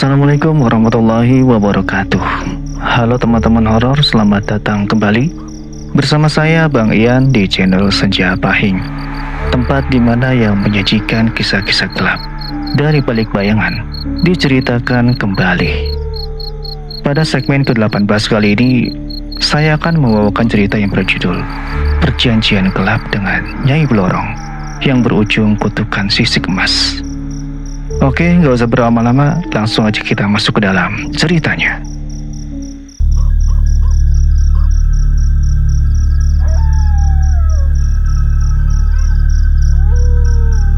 Assalamualaikum warahmatullahi wabarakatuh. Halo teman-teman horor, selamat datang kembali bersama saya Bang Ian di channel Senja Pahing, tempat dimana yang menyajikan kisah-kisah gelap dari balik bayangan diceritakan kembali. Pada segmen ke-18 kali ini, saya akan membawakan cerita yang berjudul Perjanjian Gelap dengan Nyai Blorong yang berujung kutukan sisik emas. Oke, nggak usah berlama-lama, langsung aja kita masuk ke dalam ceritanya.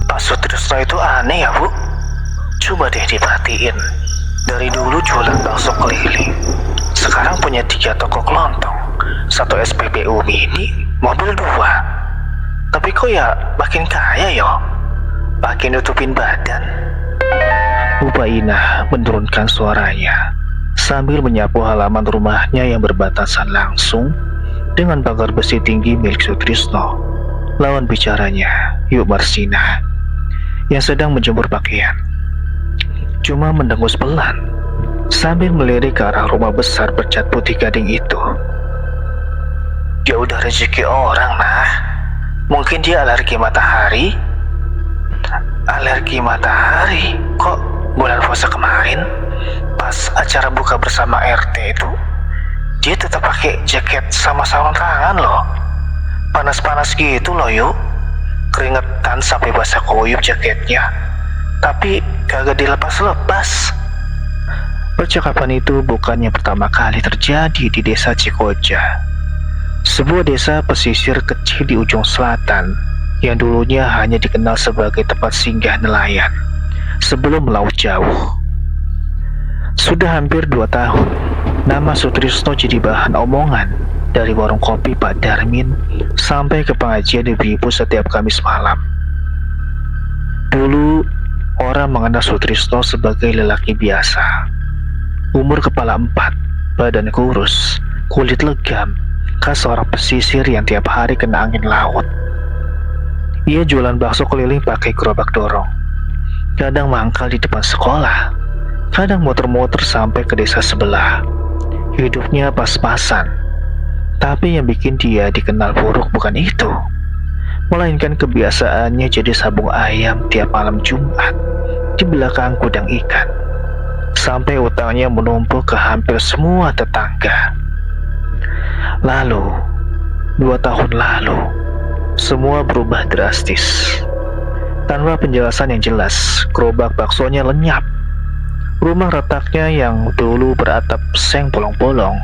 Pak Sutrisno itu aneh ya, Bu. Coba deh diperhatiin. Dari dulu jualan bakso keliling, sekarang punya 3 toko kelontong, 1 SPBU mini, mobil 2. Tapi kok ya makin kaya yo, makin nutupin badan. Bu Painah menurunkan suaranya sambil menyapu halaman rumahnya yang berbatasan langsung dengan pagar besi tinggi milik Sutrisno. Lawan bicaranya, Yuk Marsina, yang sedang menjemur pakaian, cuma mendengus pelan sambil melirik ke arah rumah besar bercat putih gading itu. Ya udah rezeki orang, nah. Mungkin dia alergi matahari. Alergi matahari? Kok bulan puasa kemarin pas acara buka bersama RT itu dia tetap pakai jaket sama sarung tangan loh. Panas-panas gitu loh, Yuk. Keringetan sampai basah kuyup jaketnya, tapi kagak dilepas-lepas. Percakapan itu bukan yang pertama kali terjadi di desa Cikoja, sebuah desa pesisir kecil di ujung selatan yang dulunya hanya dikenal sebagai tempat singgah nelayan sebelum melaut jauh. Sudah hampir 2 tahun, nama Sutrisno jadi bahan omongan dari warung kopi Pak Darmin sampai ke pengajian ibu-ibu setiap Kamis malam. Dulu, orang mengenal Sutrisno sebagai lelaki biasa. Umur kepala 4, badan kurus, kulit legam, khas orang pesisir yang tiap hari kena angin laut. Ia jualan bakso keliling pakai gerobak dorong. Kadang mangkal di depan sekolah, kadang muter-muter sampai ke desa sebelah. Hidupnya pas-pasan. Tapi yang bikin dia dikenal buruk bukan itu, melainkan kebiasaannya jadi sabung ayam tiap malam Jumat di belakang gudang ikan. Sampai utangnya menumpuk ke hampir semua tetangga. Lalu, 2 tahun lalu, semua berubah drastis. Tanpa penjelasan yang jelas, gerobak baksonya lenyap. Rumah retaknya yang dulu beratap seng bolong-bolong,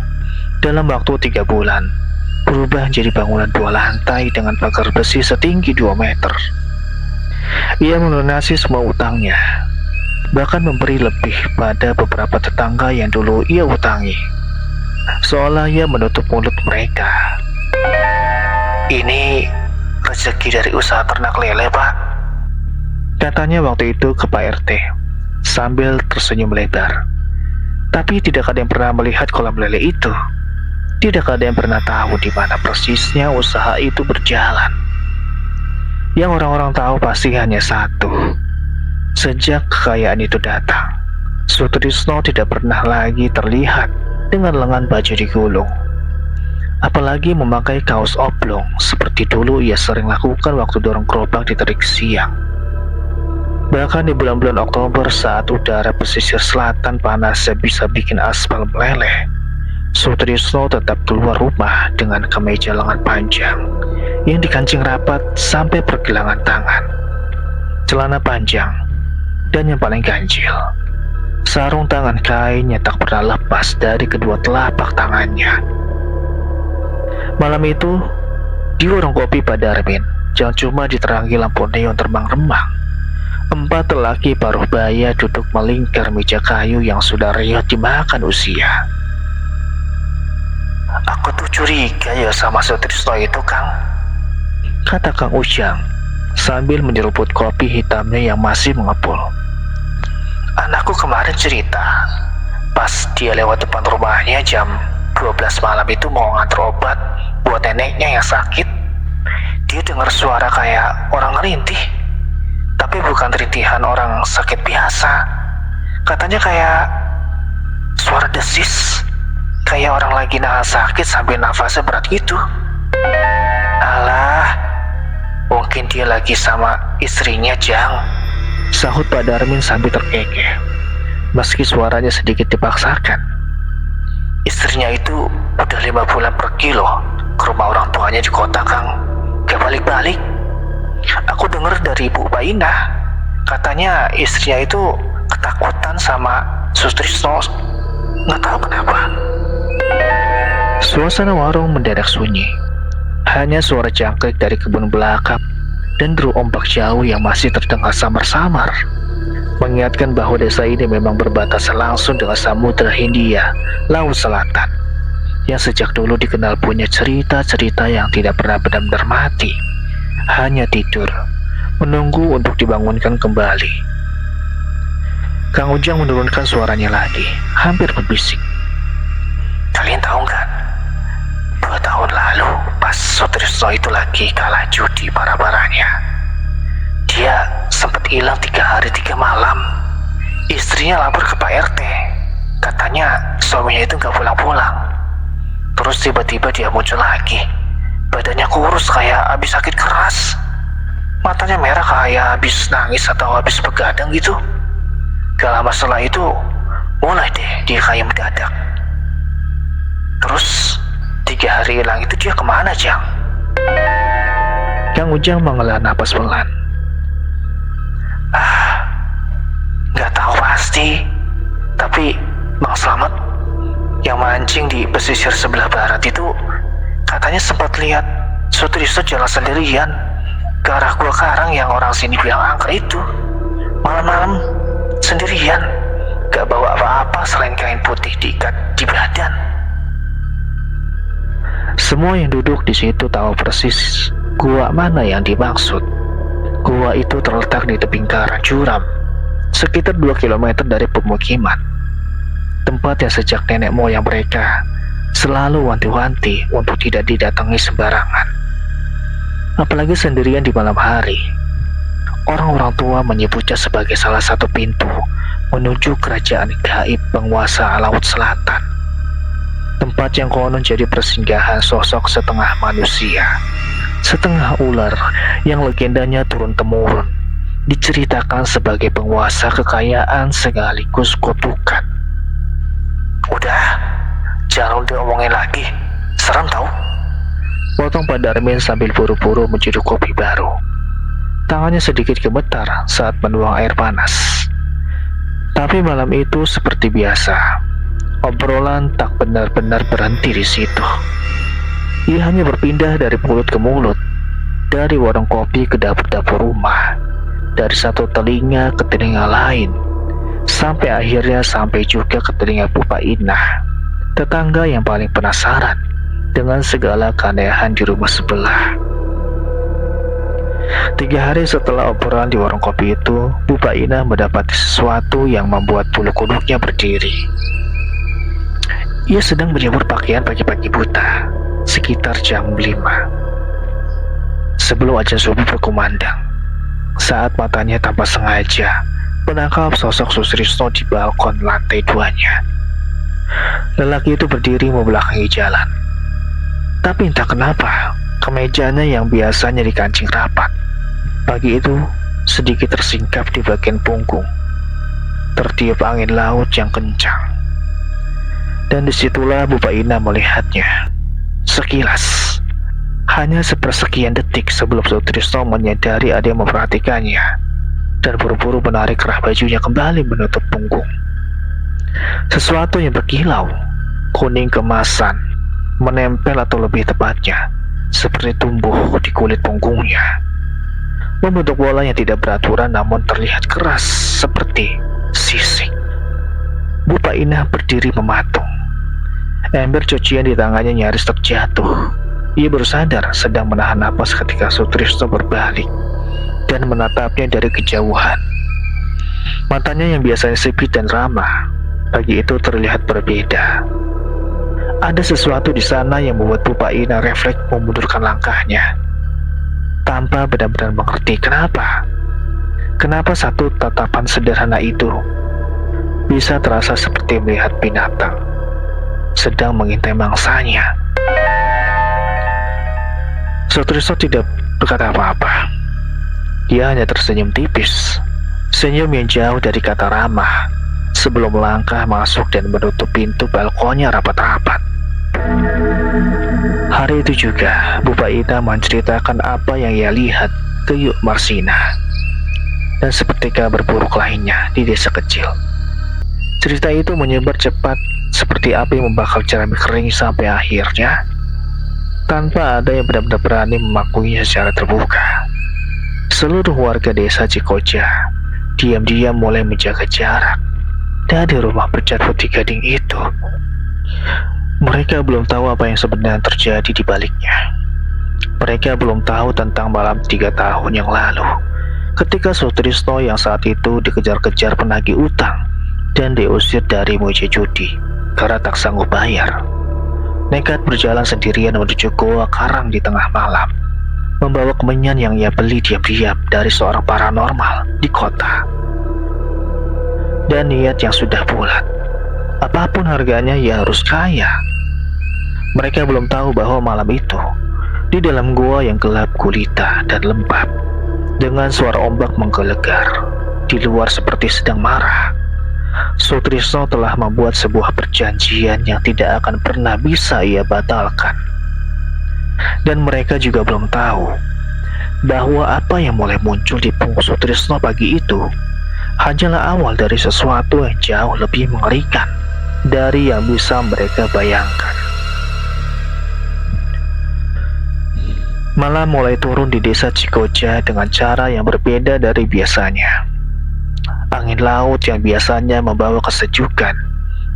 dalam waktu 3 bulan, berubah jadi bangunan 2 lantai dengan pagar besi setinggi 2 meter. Ia melunasi semua utangnya, bahkan memberi lebih pada beberapa tetangga yang dulu ia utangi, seolah ia menutup mulut mereka. Ini rezeki dari usaha ternak lele, Pak, katanya waktu itu ke Pak RT sambil tersenyum lebar. Tapi tidak ada yang pernah melihat kolam lele itu. Tidak ada yang pernah tahu di mana persisnya usaha itu berjalan. Yang orang-orang tahu pasti hanya satu: sejak kekayaan itu datang, Sutrisno tidak pernah lagi terlihat dengan lengan baju digulung, apalagi memakai kaos oblong seperti dulu ia sering lakukan waktu dorong gerobak di terik siang. Bahkan di bulan-bulan Oktober saat udara pesisir selatan panas bisa bikin aspal meleleh, Sutrisno tetap keluar rumah dengan kemeja lengan panjang yang dikancing rapat sampai pergelangan tangan, celana panjang, dan yang paling ganjil, sarung tangan kain yang tak pernah lepas dari kedua telapak tangannya. Malam itu, di warung kopi Pak Darmin, yang cuma diterangi lampu neon terbang-rembang, 4 lelaki paruh baya duduk melingkar meja kayu yang sudah reot dimakan usia. Aku tuh curiga ya sama Sutrisno itu, Kang, kata Kang Ujang sambil menyeruput kopi hitamnya yang masih mengepul. Anakku kemarin cerita, pas dia lewat depan rumahnya jam 12 malam itu mau nganter obat buat neneknya yang sakit, dia dengar suara kayak orang ngerintih. Tapi bukan rintihan orang sakit biasa, Katanya kayak suara desis, kayak orang lagi nahan sakit sambil nafasnya berat gitu. Alah, mungkin dia lagi sama istrinya, Jang. Sahut Pak Darmin sambil terkekeh, meski suaranya sedikit dipaksakan. Istrinya itu udah 5 bulan pergi loh ke rumah orang tuanya di kota, Kang. Gak balik-balik. Aku dengar dari Ibu Baina, katanya istrinya itu ketakutan sama Sutrisno. Nggak tahu kenapa. Suasana warung mendadak sunyi. Hanya suara jangkrik dari kebun belakang dan deru ombak jauh yang masih terdengar samar-samar, mengingatkan bahwa desa ini memang berbatasan langsung dengan Samudra Hindia, Laut Selatan, yang sejak dulu dikenal punya cerita-cerita yang tidak pernah benar-benar mati, hanya tidur, menunggu untuk dibangunkan kembali. Kang Ujang menurunkan suaranya lagi, hampir berbisik. Kalian tahu nggak? 2 tahun lalu, pas Sutrisno itu lagi kalah judi parah-parahnya, dia sempat hilang 3 hari 3 malam. Istrinya lapor ke Pak RT, katanya suaminya itu nggak pulang-pulang. Terus tiba-tiba dia muncul lagi, badannya kurus kayak habis sakit keras, matanya merah kayak habis nangis atau habis begadang gitu. Gak lama setelah itu, mulai deh dia kayak mendadak. Terus 3 hari hilang itu dia kemana, Jang? Kang Ujang menghela napas pelan. Gak tahu pasti, tapi Bang Slamet yang mancing di pesisir sebelah barat itu katanya sempat lihat Sutrisno jalan sendirian ke arah Gua Karang yang orang sini bilang angker itu. Malam-malam sendirian, gak bawa apa-apa selain kain putih diikat di badan. Semua yang duduk di situ tahu persis gua mana yang dimaksud. Gua itu terletak di tebing karang curam, sekitar 2 km dari pemukiman. Tempat yang sejak nenek moyang mereka selalu wanti-wanti untuk tidak didatangi sembarangan. Apalagi sendirian di malam hari. Orang-orang tua menyebutnya sebagai salah satu pintu menuju kerajaan gaib penguasa Laut Selatan. Tempat yang konon jadi persinggahan sosok setengah manusia, setengah ular yang legendanya turun-temurun, diceritakan sebagai penguasa kekayaan sekaligus kutukan. Udah, jangan diomongin lagi, serem tau. Potong Pak Darmin sambil buru-buru menjadi kopi baru. Tangannya sedikit gemetar saat menuang air panas. Tapi malam itu seperti biasa, obrolan tak benar-benar berhenti di situ. Ia hanya berpindah dari mulut ke mulut, dari warung kopi ke dapur-dapur rumah, dari satu telinga ke telinga lain, sampai akhirnya sampai juga ke telinga Pupa Inah, tetangga yang paling penasaran dengan segala keanehan di rumah sebelah. 3 hari setelah obrolan di warung kopi itu, Pupa Inah mendapati sesuatu yang membuat bulu kuduknya berdiri. Ia sedang menjemur pakaian pagi-pagi buta, sekitar jam 5. Sebelum azan subuh berkumandang, saat matanya tanpa sengaja menangkap sosok Sutrisno di balkon lantai 2-nya. Lelaki itu berdiri membelakangi jalan. Tapi entah kenapa, kemejanya yang biasanya dikancing rapat, pagi itu sedikit tersingkap di bagian punggung. Tertiup angin laut yang kencang. Dan disitulah Pupa Inah melihatnya. Sekilas, hanya sepersekian detik sebelum Sutrisno menyadari ada yang memperhatikannya, dan buru-buru menarik kerah bajunya kembali menutup punggung. Sesuatu yang berkilau, kuning kemasan, menempel atau lebih tepatnya seperti tumbuh di kulit punggungnya, membentuk bola yang tidak beraturan namun terlihat keras seperti sisik. Pupa Inah berdiri mematung. Ember cucian di tangannya nyaris terjatuh. Ia baru sadar sedang menahan napas ketika Sutrisno berbalik dan menatapnya dari kejauhan. Matanya yang biasanya sipit dan ramah, pagi itu terlihat berbeda. Ada sesuatu di sana yang membuat Pupa Inah refleks memundurkan langkahnya, tanpa benar-benar mengerti kenapa. Kenapa satu tatapan sederhana itu bisa terasa seperti melihat binatang sedang mengintai mangsanya. Sutrisno tidak berkata apa-apa. Dia hanya tersenyum tipis, senyum yang jauh dari kata ramah, sebelum melangkah masuk dan menutup pintu balkonnya rapat-rapat. Hari itu juga, Bu Paida menceritakan apa yang ia lihat ke Yuk Marsina, dan sepertika berburuk lainnya di desa kecil. Cerita itu menyebar cepat seperti api membakar jerami kering sampai akhirnya tanpa ada yang benar-benar berani mengakuinya secara terbuka. Seluruh warga desa Cikoja diam-diam mulai menjaga jarak dari rumah bercat putih gading itu. Mereka belum tahu apa yang sebenarnya terjadi di baliknya. Mereka belum tahu tentang malam 3 tahun yang lalu, ketika Sutrisno yang saat itu dikejar-kejar penagih utang dan diusir dari meja judi karena tak sanggup bayar. Nekat berjalan sendirian menuju goa karang di tengah malam, membawa kemenyan yang ia beli diam-diam dari seorang paranormal di kota. Dan niat yang sudah bulat, apapun harganya ia harus kaya. Mereka belum tahu bahwa malam itu, di dalam goa yang gelap gulita dan lembab, dengan suara ombak menggelegar, di luar seperti sedang marah, Sutrisno telah membuat sebuah perjanjian yang tidak akan pernah bisa ia batalkan. Dan mereka juga belum tahu bahwa apa yang mulai muncul di punggung Sutrisno pagi itu hanyalah awal dari sesuatu yang jauh lebih mengerikan dari yang bisa mereka bayangkan. Malam mulai turun di desa Cikoja dengan cara yang berbeda dari biasanya. Angin laut yang biasanya membawa kesejukan,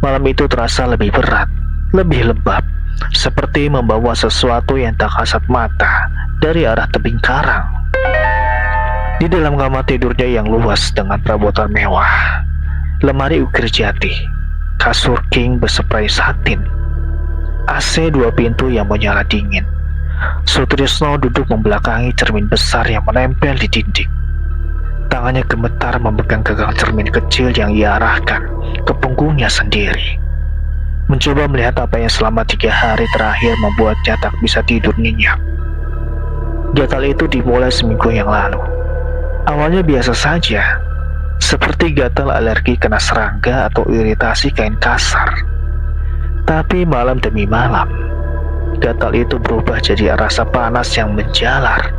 malam itu terasa lebih berat, lebih lembab, seperti membawa sesuatu yang tak kasat mata dari arah tebing karang. Di dalam kamar tidurnya yang luas dengan perabotan mewah, lemari ukir jati, kasur king berspray satin, AC 2 pintu yang menyala dingin, Sutrisno duduk membelakangi cermin besar yang menempel di dinding. Tangannya gemetar memegang gagang cermin kecil yang ia arahkan ke punggungnya sendiri, mencoba melihat apa yang selama 3 hari terakhir membuatnya tak bisa tidur nyenyak. Gatal itu dimulai seminggu yang lalu. Awalnya biasa saja, seperti gatal alergi kena serangga atau iritasi kain kasar. Tapi malam demi malam, gatal itu berubah jadi rasa panas yang menjalar,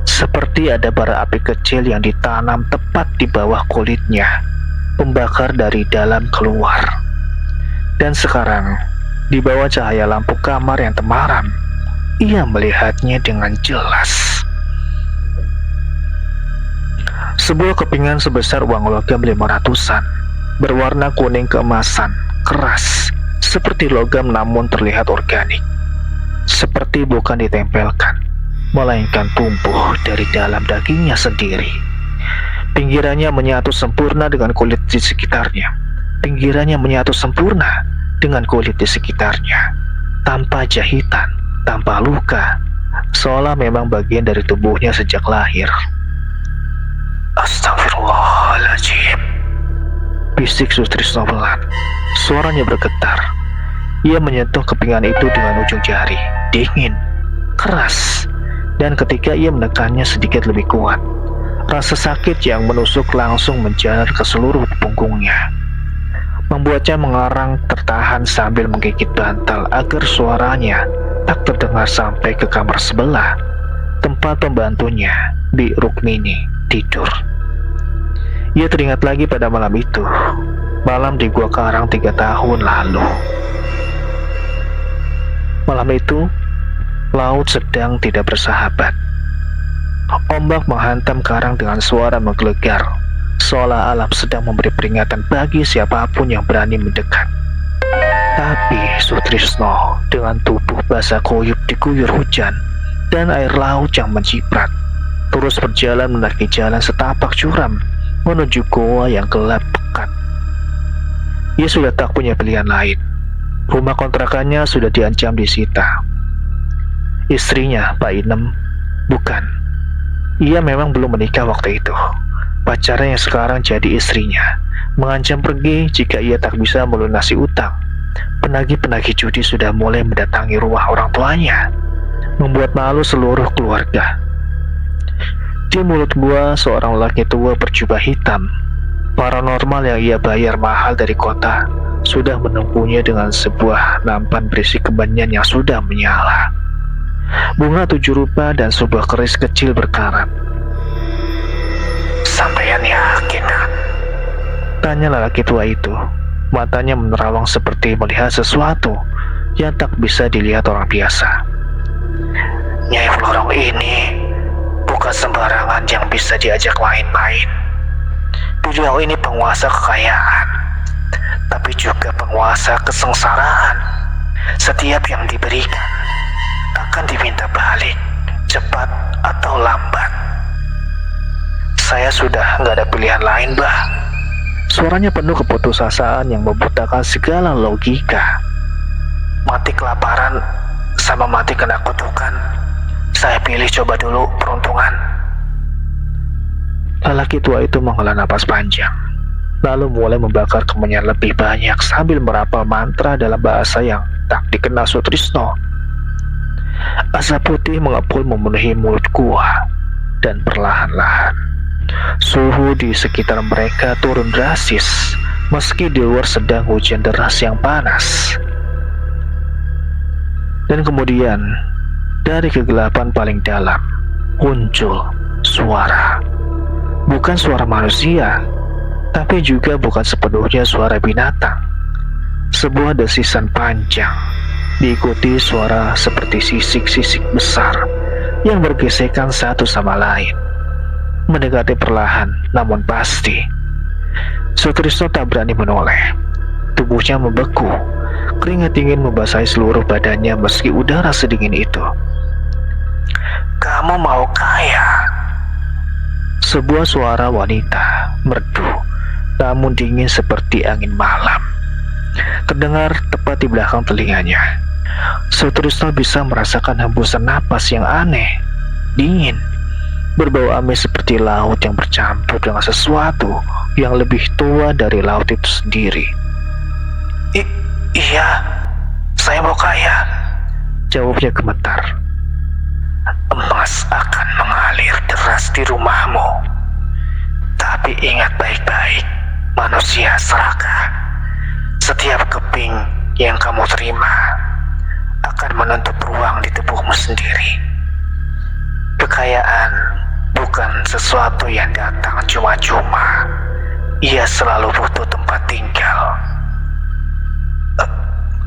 seperti ada bara api kecil yang ditanam tepat di bawah kulitnya, membakar dari dalam keluar. Dan sekarang, di bawah cahaya lampu kamar yang temaram, ia melihatnya dengan jelas. Sebuah kepingan sebesar uang logam 500-an, berwarna kuning keemasan, keras, seperti logam namun terlihat organik. Seperti bukan ditempelkan, melainkan tumbuh dari dalam dagingnya sendiri. Pinggirannya menyatu sempurna dengan kulit di sekitarnya. Pinggirannya menyatu sempurna dengan kulit di sekitarnya, tanpa jahitan, tanpa luka, seolah memang bagian dari tubuhnya sejak lahir. Astagfirullahaladzim, bisik Sutrisno pelan. Suaranya bergetar. Ia menyentuh kepingan itu dengan ujung jari, dingin, keras, dan ketika ia menekannya sedikit lebih kuat, rasa sakit yang menusuk langsung menjalar ke seluruh punggungnya, membuatnya mengarang tertahan sambil menggigit bantal agar suaranya tak terdengar sampai ke kamar sebelah, tempat pembantunya, Bi Rukmini, tidur. Ia teringat lagi pada malam itu, malam di Gua Karang 3 tahun lalu. Malam itu, laut sedang tidak bersahabat. Ombak menghantam karang dengan suara menggelegar, seolah alam sedang memberi peringatan bagi siapapun yang berani mendekat. Tapi Sutrisno dengan tubuh basah kuyup diguyur hujan dan air laut yang menciprat, terus berjalan mendaki jalan setapak curam menuju goa yang gelap pekat. Ia sudah tak punya pilihan lain. Rumah kontrakannya sudah diancam disita. Istrinya, Pak Inem, bukan. Ia memang belum menikah waktu itu. Pacarnya yang sekarang jadi istrinya mengancam pergi jika ia tak bisa melunasi utang. Penagih-penagih judi sudah mulai mendatangi rumah orang tuanya, membuat malu seluruh keluarga. Di mulut gua, seorang laki tua berjubah hitam, paranormal yang ia bayar mahal dari kota, sudah menunggunya dengan sebuah nampan berisi kemenyan yang sudah menyala, bunga 7 rupa dan sebuah keris kecil berkarat. "Sampeyan yakin?" tanya lelaki tua itu. Matanya menerawang seperti melihat sesuatu yang tak bisa dilihat orang biasa. "Nyai Florong ini bukan sembarangan yang bisa diajak main-main. Beliau ini penguasa kekayaan, tapi juga penguasa kesengsaraan. Setiap yang diberikan akan diminta balik, cepat atau lambat. Saya sudah nggak ada pilihan lain, Bah." Suaranya penuh keputusasaan yang membutakan segala logika. "Mati kelaparan sama mati kena kutukan. Saya pilih coba dulu peruntungan." Lelaki tua itu menghela napas panjang, lalu mulai membakar kemenyan lebih banyak sambil merapal mantra dalam bahasa yang tak dikenal Sutrisno. Asap putih mengepul memenuhi mulut gua, dan perlahan-lahan suhu di sekitar mereka turun drastis, meski di luar sedang hujan deras yang panas. Dan kemudian, dari kegelapan paling dalam, muncul suara. Bukan suara manusia, tapi juga bukan sepenuhnya suara binatang. Sebuah desisan panjang, diikuti suara seperti sisik-sisik besar yang bergesekan satu sama lain, mendekati perlahan namun pasti. Sutrisno tak berani menoleh. Tubuhnya membeku, keringat dingin membasahi seluruh badannya meski udara sedingin itu. "Kamu mau kaya?" Sebuah suara wanita merdu, namun dingin seperti angin malam, terdengar tepat di belakang telinganya. Sutrisno bisa merasakan hembusan napas yang aneh, dingin, berbau amis seperti laut yang bercampur dengan sesuatu yang lebih tua dari laut itu sendiri. Iya, saya mau kaya," jawabnya gemetar. "Emas akan mengalir deras di rumahmu. Tapi ingat baik-baik, manusia serakah. Setiap keping yang kamu terima akan menutup ruang di tubuhmu sendiri. Kekayaan bukan sesuatu yang datang cuma-cuma. Ia selalu butuh tempat tinggal."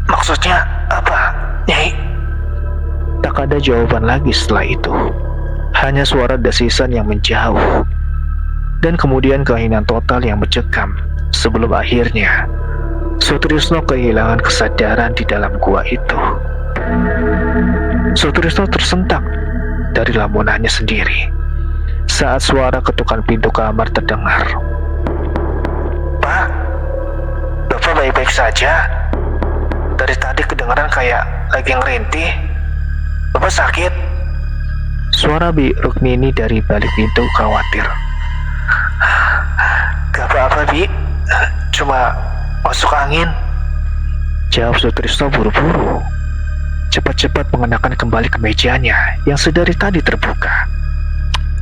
Maksudnya apa, Nyai?" Tak ada jawaban lagi setelah itu. Hanya suara desisan yang menjauh. Dan kemudian keheningan total yang mencekam sebelum akhirnya Sutrisno kehilangan kesadaran di dalam gua itu. Sutrisno tersentak dari lamunannya sendiri saat suara ketukan pintu kamar terdengar. "Pak, Bapak baik-baik saja? Dari tadi kedengaran kayak lagi ngerintih. Bapak sakit?" Suara Bi Rukmini dari balik pintu khawatir. "Gak apa-apa, Bi. Cuma masuk angin," jawab Sutrisno buru-buru, cepat-cepat mengenakan kembali kemejanya yang sedari tadi terbuka.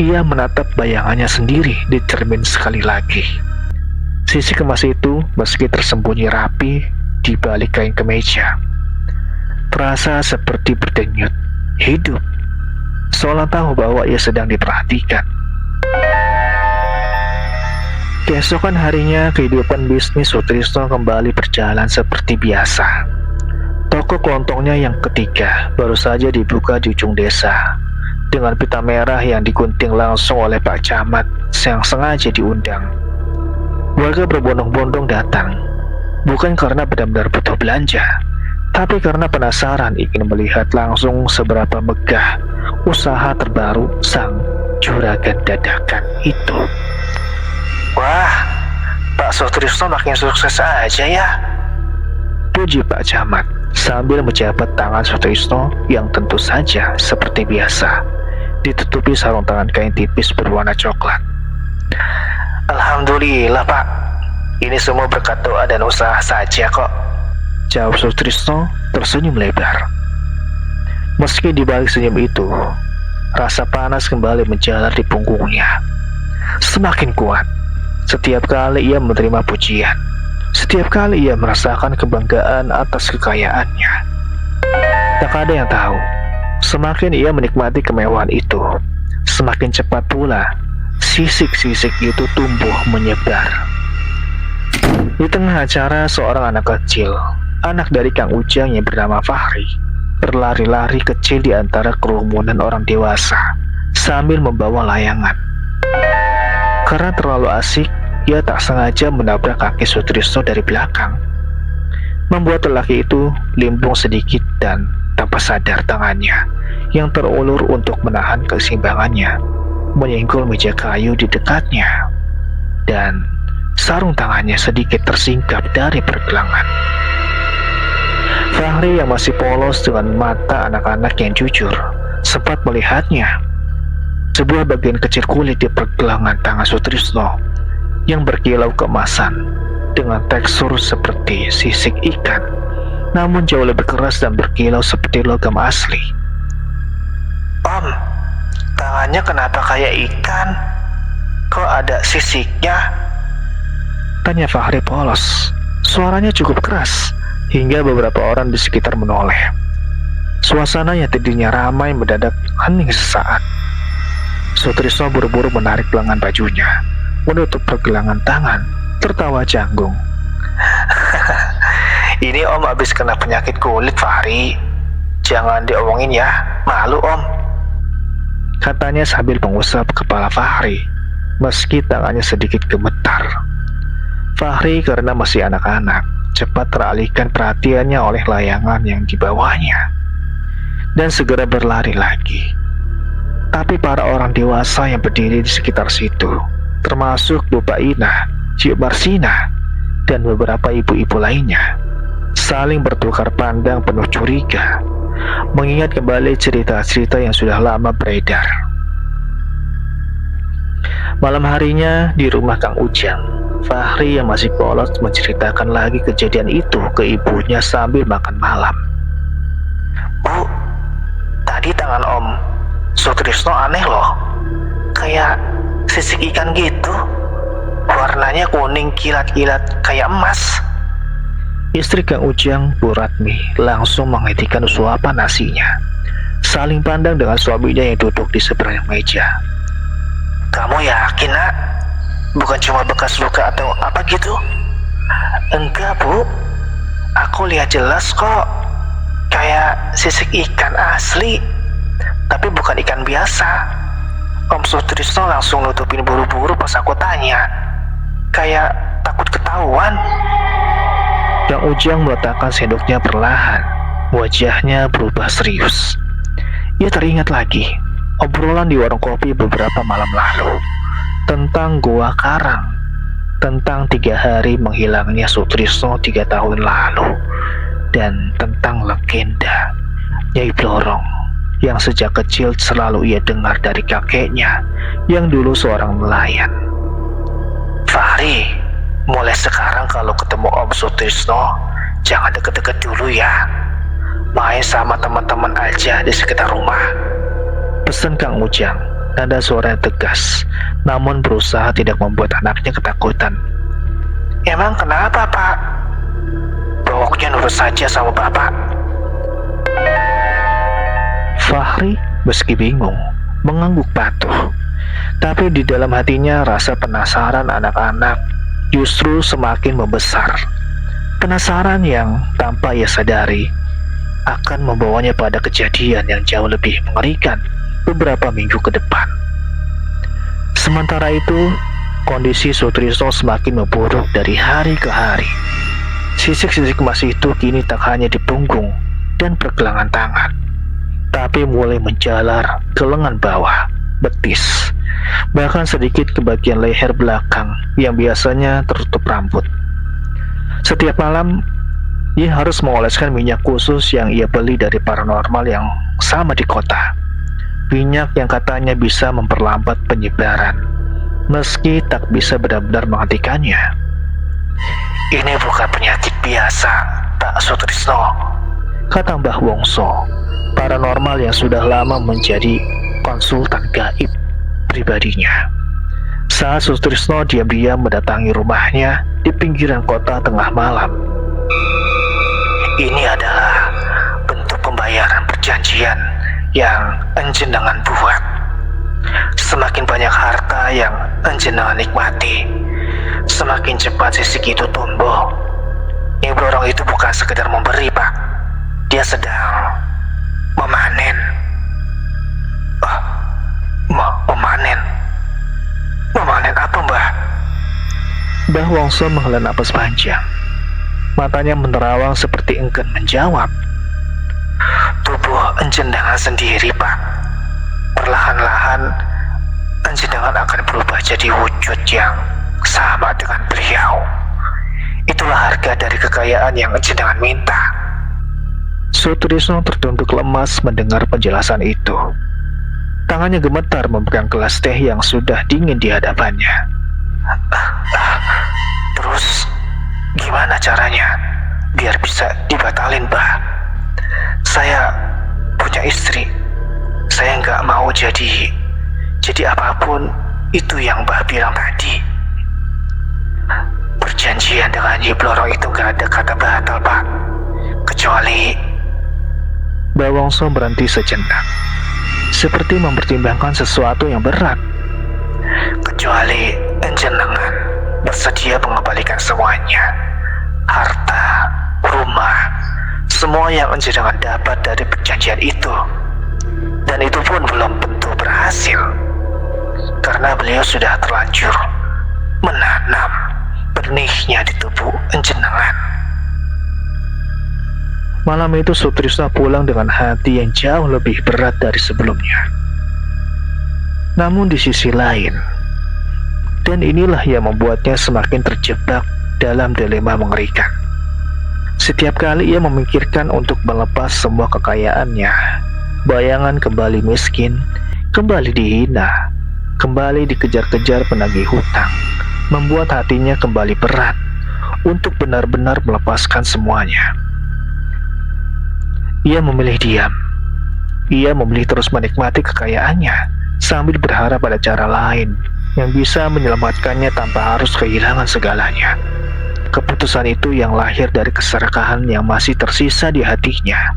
Ia menatap bayangannya sendiri di cermin sekali lagi. Sisi kemas itu meski tersembunyi rapi di balik kain kemeja, terasa seperti berdenyut, hidup, seolah tahu bahwa ia sedang diperhatikan. Keesokan harinya, kehidupan bisnis Sutrisno kembali berjalan seperti biasa. Toko kelontongnya yang ketiga baru saja dibuka di ujung desa, dengan pita merah yang digunting langsung oleh Pak Camat yang sengaja diundang. Warga berbondong-bondong datang, bukan karena benar-benar butuh belanja, tapi karena penasaran ingin melihat langsung seberapa megah usaha terbaru sang juragan dadakan itu. "Wah, Pak Sutrisno makin sukses aja ya," puji Pak Camat sambil menjabat tangan Sutrisno yang tentu saja seperti biasa ditutupi sarung tangan kain tipis berwarna coklat. "Alhamdulillah, Pak. Ini semua berkat doa dan usaha saja kok, jawab Sutrisno tersenyum lebar. Meski di balik senyum itu, rasa panas kembali menjalar di punggungnya. Semakin kuat setiap kali ia menerima pujian, setiap kali ia merasakan kebanggaan atas kekayaannya. Tak ada yang tahu, semakin ia menikmati kemewahan itu, semakin cepat pula sisik-sisik itu tumbuh menyebar. Di tengah acara, seorang anak kecil, anak dari Kang Ujang yang bernama Fahri, berlari-lari kecil di antara kerumunan orang dewasa sambil membawa layangan. Karena terlalu asik, ia tak sengaja menabrak kaki Sutrisno dari belakang, membuat lelaki itu limbung sedikit dan tanpa sadar tangannya yang terulur untuk menahan keseimbangannya menyenggol meja kayu di dekatnya, dan sarung tangannya sedikit tersingkap dari pergelangan. Fahri yang masih polos dengan mata anak-anak yang jujur sempat melihatnya. Sebuah bagian kecil kulit di pergelangan tangan Sutrisno yang berkilau keemasan dengan tekstur seperti sisik ikan, namun jauh lebih keras dan berkilau seperti logam asli. Om, tangannya kenapa kayak ikan? Kok ada sisiknya? Tanya Fahri polos. Suaranya cukup keras hingga beberapa orang di sekitar menoleh. Suasana yang tadinya ramai mendadak hening sesaat. Sutrisno buru-buru menarik lengan bajunya, menutup pergelangan tangan, tertawa canggung. Ini om habis kena penyakit kulit, Fahri. Jangan diomongin ya, malu om, katanya sambil mengusap kepala Fahri, meski tangannya sedikit gemetar. Fahri karena masih anak-anak, cepat teralihkan perhatiannya oleh layangan yang dibawanya, dan segera berlari lagi. Tapi para orang dewasa yang berdiri di sekitar situ, termasuk Bapak Ina, Cik Marsina, dan beberapa ibu-ibu lainnya, saling bertukar pandang penuh curiga, mengingat kembali cerita-cerita yang sudah lama beredar. Malam harinya di rumah Kang Ujang, Fahri yang masih polos menceritakan lagi kejadian itu ke ibunya sambil makan malam. Bu, tadi tangan Om Sutrisno aneh loh, kayak sisik ikan gitu. Warnanya kuning kilat-kilat kayak emas. Istri Kang Ujang, Bu Ratmi, langsung menghentikan suapan nasinya, saling pandang dengan suaminya yang duduk di seberang meja. Kamu yakin, Nak? Bukan cuma bekas luka atau apa gitu? Enggak, Bu. Aku lihat jelas kok. Kayak sisik ikan asli. Tapi bukan ikan biasa. Om Sutrisno langsung nutupin buru-buru pas aku tanya. Kayak takut ketahuan. Kang Ujang meletakkan sendoknya perlahan. Wajahnya berubah serius. Ia teringat lagi obrolan di warung kopi beberapa malam lalu tentang Gua Karang, tentang 3 hari menghilangnya Sutrisno 3 tahun lalu, dan tentang legenda Nyai Blorong yang sejak kecil selalu ia dengar dari kakeknya yang dulu seorang nelayan. Fahri, mulai sekarang kalau ketemu Om Sutrisno, jangan deket-deket dulu ya. Main sama teman-teman aja di sekitar rumah, pesan Kang Ujang. Nada suara yang tegas, namun berusaha tidak membuat anaknya ketakutan. Emang kenapa, Pak? Pokoknya nurut saja sama Bapak. Fahri meski bingung, mengangguk patuh. Tapi di dalam hatinya rasa penasaran anak-anak justru semakin membesar. Penasaran yang tanpa ia sadari akan membawanya pada kejadian yang jauh lebih mengerikan beberapa minggu ke depan. Sementara itu, kondisi Sutrisno semakin memburuk dari hari ke hari. Sisik-sisik emas itu kini tak hanya di punggung dan pergelangan tangan, tapi mulai menjalar ke lengan bawah, betis, bahkan sedikit ke bagian leher belakang yang biasanya tertutup rambut. Setiap malam, ia harus mengoleskan minyak khusus yang ia beli dari paranormal yang sama di kota. Minyak yang katanya bisa memperlambat penyebaran, meski tak bisa benar-benar menghentikannya. Ini bukan penyakit biasa, Pak Sutrisno, kata Mbah Wongso, paranormal yang sudah lama menjadi konsultan gaib pribadinya. Saat Sutrisno diam-diam mendatangi rumahnya di pinggiran kota tengah malam. Ini adalah bentuk pembayaran perjanjian yang enjenengan buat. Semakin banyak harta yang enjenengan nikmati, semakin cepat sisik itu tumbuh. Nyi Blorong itu bukan sekedar memberi, Pak. Dia sedang memanen. Memanen? Memanen apa, Mbah? Mbah Wongso menghela napas panjang. Matanya menerawang seperti enggan menjawab. Tubuh enjenengan sendiri, Pak. Perlahan-lahan enjenengan akan berubah jadi wujud yang sama dengan beliau. Itulah harga dari kekayaan yang enjenengan minta. Sutrisno tertunduk lemas mendengar penjelasan itu. Tangannya gemetar memegang gelas teh yang sudah dingin di hadapannya. Terus gimana caranya biar bisa dibatalin, Mbah? Saya punya istri. Saya nggak mau jadi apapun itu yang Mbah bilang tadi. Perjanjian dengan Nyi Blorong itu nggak ada kata batal, Pak. Kecuali... Mbah Wongso berhenti sejenak, seperti mempertimbangkan sesuatu yang berat. Kecuali enjenengan bersedia mengembalikan semuanya. Harta, rumah, semua yang enjenengan dapat dari perjanjian itu. Dan itu pun belum tentu berhasil, karena beliau sudah terlanjur menanam benihnya di tubuh enjenengan. Malam itu Sutrisno pulang dengan hati yang jauh lebih berat dari sebelumnya. Namun di sisi lain, dan inilah yang membuatnya semakin terjebak dalam dilema mengerikan. Setiap kali ia memikirkan untuk melepas semua kekayaannya, bayangan kembali miskin, kembali dihina, kembali dikejar-kejar penagih hutang, membuat hatinya kembali berat untuk benar-benar melepaskan semuanya. Ia memilih diam. Ia memilih terus menikmati kekayaannya sambil berharap pada cara lain yang bisa menyelamatkannya tanpa harus kehilangan segalanya. Keputusan itu yang lahir dari keserakahan yang masih tersisa di hatinya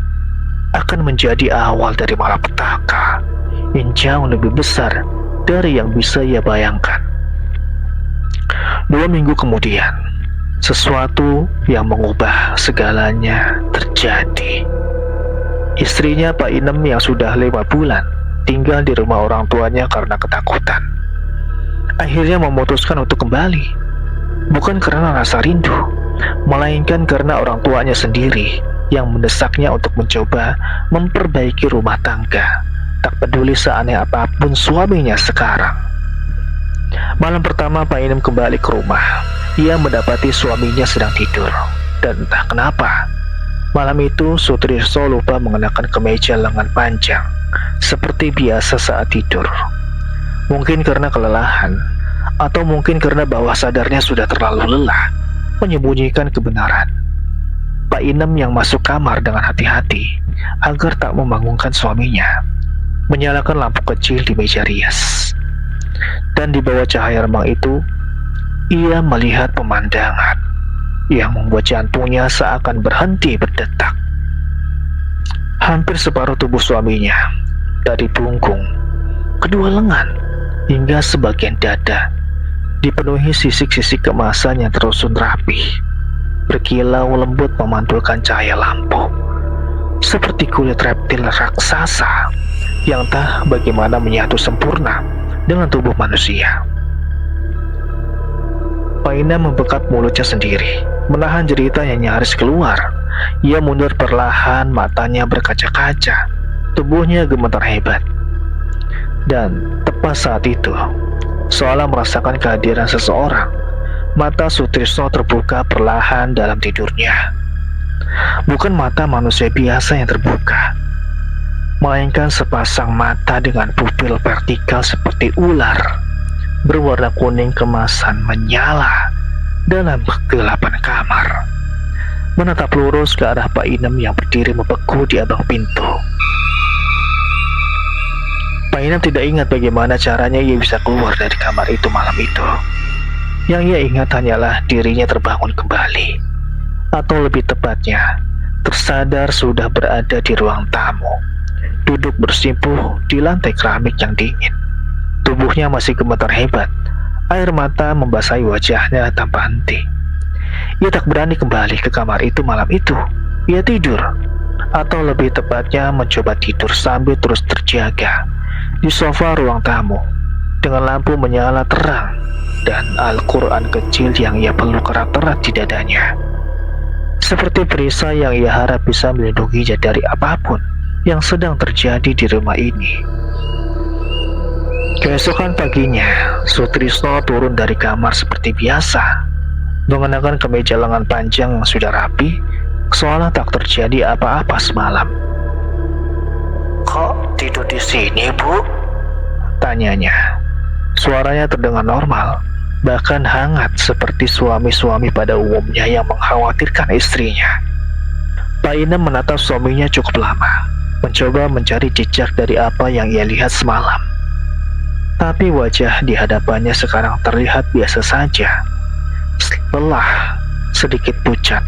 akan menjadi awal dari malapetaka yang jauh lebih besar dari yang bisa ia bayangkan. 2 minggu kemudian, sesuatu yang mengubah segalanya terjadi. Istrinya Pak Inem yang sudah 5 bulan tinggal di rumah orang tuanya karena ketakutan, akhirnya memutuskan untuk kembali. Bukan karena rasa rindu, melainkan karena orang tuanya sendiri yang mendesaknya untuk mencoba memperbaiki rumah tangga, tak peduli seaneh apapun suaminya sekarang. Malam pertama Pak Inem kembali ke rumah, ia mendapati suaminya sedang tidur. Dan entah kenapa, malam itu Sutrisno lupa mengenakan kemeja lengan panjang seperti biasa saat tidur. Mungkin karena kelelahan, atau mungkin karena bawah sadarnya sudah terlalu lelah menyembunyikan kebenaran. Pak Inem yang masuk kamar dengan hati-hati agar tak membangunkan suaminya, menyalakan lampu kecil di meja rias. Dan di bawah cahaya remang itu, ia melihat pemandangan yang membuat jantungnya seakan berhenti berdetak. Hampir separuh tubuh suaminya, dari punggung, kedua lengan, hingga sebagian dada, dipenuhi sisik-sisik kemasan yang terusun rapih, berkilau lembut memantulkan cahaya lampu, seperti kulit reptil raksasa yang entah bagaimana menyatu sempurna dengan tubuh manusia. Paina membekat mulutnya sendiri, menahan jerita yang nyaris keluar. Ia mundur perlahan, matanya berkaca-kaca, tubuhnya gemetar hebat. Dan tepat saat itu, seolah merasakan kehadiran seseorang, mata Sutrisno terbuka perlahan dalam tidurnya. Bukan mata manusia biasa yang terbuka, melainkan sepasang mata dengan pupil vertikal seperti ular, berwarna kuning kemasan menyala dalam kegelapan kamar, menatap lurus ke arah Pak Inem yang berdiri membeku di abang pintu. Pak Inem tidak ingat bagaimana caranya ia bisa keluar dari kamar itu malam itu. Yang ia ingat hanyalah dirinya terbangun kembali, atau lebih tepatnya, tersadar sudah berada di ruang tamu, duduk bersimpuh di lantai keramik yang dingin. Tubuhnya masih gemetar hebat, air mata membasahi wajahnya tanpa henti. Ia tak berani kembali ke kamar itu malam itu. Ia tidur, atau lebih tepatnya mencoba tidur sambil terus terjaga di sofa ruang tamu dengan lampu menyala terang dan Al-Quran kecil yang ia peluk erat-erat di dadanya. Seperti perisai yang ia harap bisa melindunginya dari apapun yang sedang terjadi di rumah ini. Keesokan paginya, Sutrisno turun dari kamar seperti biasa, mengenakan kemeja lengan panjang yang sudah rapi, seolah tak terjadi apa-apa semalam. "Kok tidur di sini, Bu?" tanyanya. Suaranya terdengar normal, bahkan hangat seperti suami-suami pada umumnya yang mengkhawatirkan istrinya. Pak Inem menatap suaminya cukup lama, mencoba mencari jejak dari apa yang ia lihat semalam. Tapi wajah di hadapannya sekarang terlihat biasa saja. Lelah, sedikit pucat,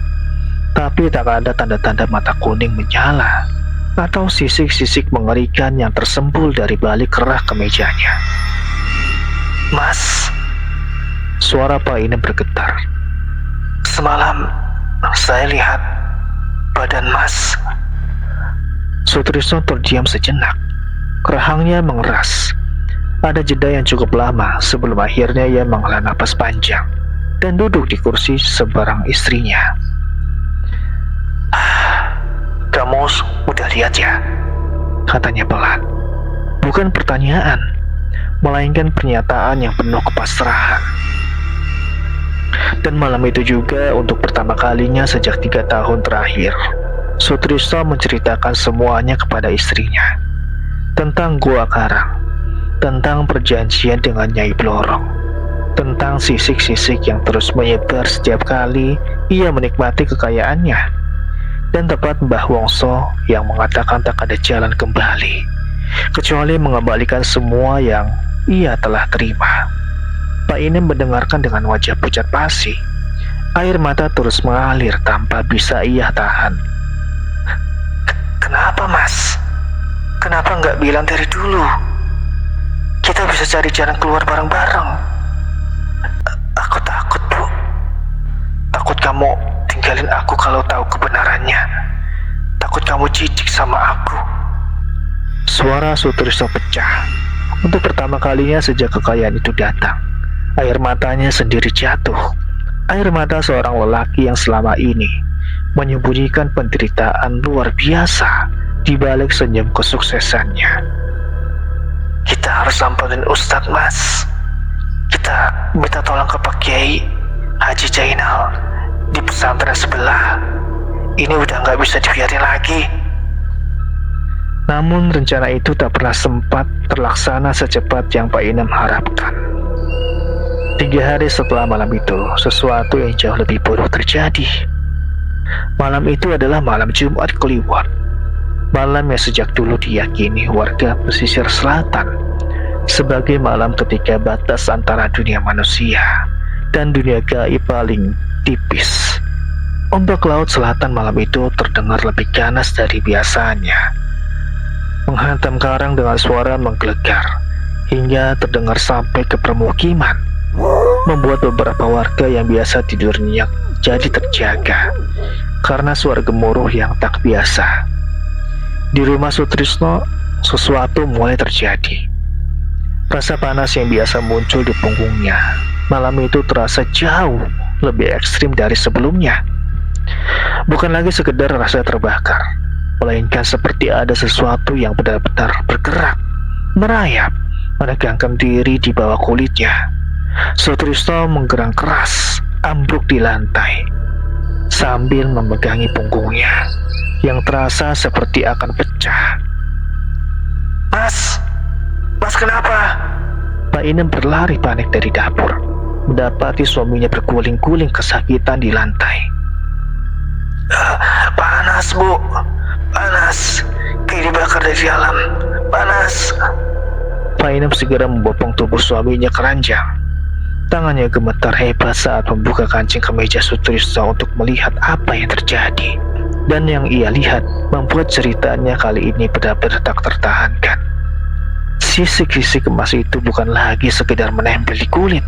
tapi tak ada tanda-tanda mata kuning menyala atau sisik-sisik mengerikan yang tersembul dari balik kerah kemejanya. "Mas," suara Pak Inem bergetar. "Semalam saya lihat badan Mas." Sutrisno terdiam sejenak. Rahangnya mengeras. Ada jeda yang cukup lama sebelum akhirnya ia menghela napas panjang dan duduk di kursi seberang istrinya. "Kamu udah lihat ya?" katanya pelan. Bukan pertanyaan, melainkan pernyataan yang penuh kepasrahan. Dan malam itu juga untuk pertama kalinya sejak 3 tahun terakhir, Sutrisno menceritakan semuanya kepada istrinya. Tentang Gua Karang, tentang perjanjian dengan Nyai Blorong, tentang sisik-sisik yang terus menyebar setiap kali ia menikmati kekayaannya, dan tepat Mbah Wongso yang mengatakan tak ada jalan kembali, kecuali mengembalikan semua yang ia telah terima. Pak Inem mendengarkan dengan wajah pucat pasi. Air mata terus mengalir tanpa bisa ia tahan. "Kenapa, Mas? Kenapa nggak bilang dari dulu? Kita bisa cari jalan keluar bareng-bareng." "Aku takut, Bu. Takut kamu tinggalin aku kalau tahu kebenarannya. Takut kamu jijik sama aku." Suara Sutrisno pecah. Untuk pertama kalinya sejak kekayaan itu datang, air matanya sendiri jatuh. Air mata seorang lelaki yang selama ini menyembunyikan penderitaan luar biasa di balik senyum kesuksesannya. "Kita harus samperin Ustadz, Mas. Kita minta tolong ke Pak Kiai Haji Jainal di pesantren sebelah. Ini udah nggak bisa dibiarin lagi." Namun rencana itu tak pernah sempat terlaksana secepat yang Pak Inem harapkan. 3 hari setelah malam itu, sesuatu yang jauh lebih buruk terjadi. Malam itu adalah malam Jumat Kliwon. Malam yang sejak dulu diyakini warga pesisir selatan sebagai malam ketika batas antara dunia manusia dan dunia gaib paling tipis. Ombak laut selatan malam itu terdengar lebih ganas dari biasanya, menghantam karang dengan suara menggelegar hingga terdengar sampai ke permukiman, membuat beberapa warga yang biasa tidur nyenyak jadi terjaga karena suara gemuruh yang tak biasa. Di rumah Sutrisno, sesuatu mulai terjadi. Rasa panas yang biasa muncul di punggungnya malam itu terasa jauh lebih ekstrim dari sebelumnya. Bukan lagi sekedar rasa terbakar, melainkan seperti ada sesuatu yang benar-benar bergerak, merayap, menegangkan diri di bawah kulitnya. Sutrisno menggerang keras, ambruk di lantai, sambil memegangi punggungnya yang terasa seperti akan pecah. Mas kenapa?" Pak Inem berlari panik dari dapur. mendapati suaminya berguling-guling kesakitan di lantai. Panas, Bu. Panas. Kayak dibakar dari dalam. Panas. Pak Inem segera membopong tubuh suaminya ke ranjang. Tangannya gemetar hebat saat membuka kancing kemeja Sutrisno untuk melihat apa yang terjadi. Dan yang ia lihat membuat ceritanya kali ini benar-benar tak tertahankan. Sisik-sisik emas itu bukan lagi sekedar menempel di kulit.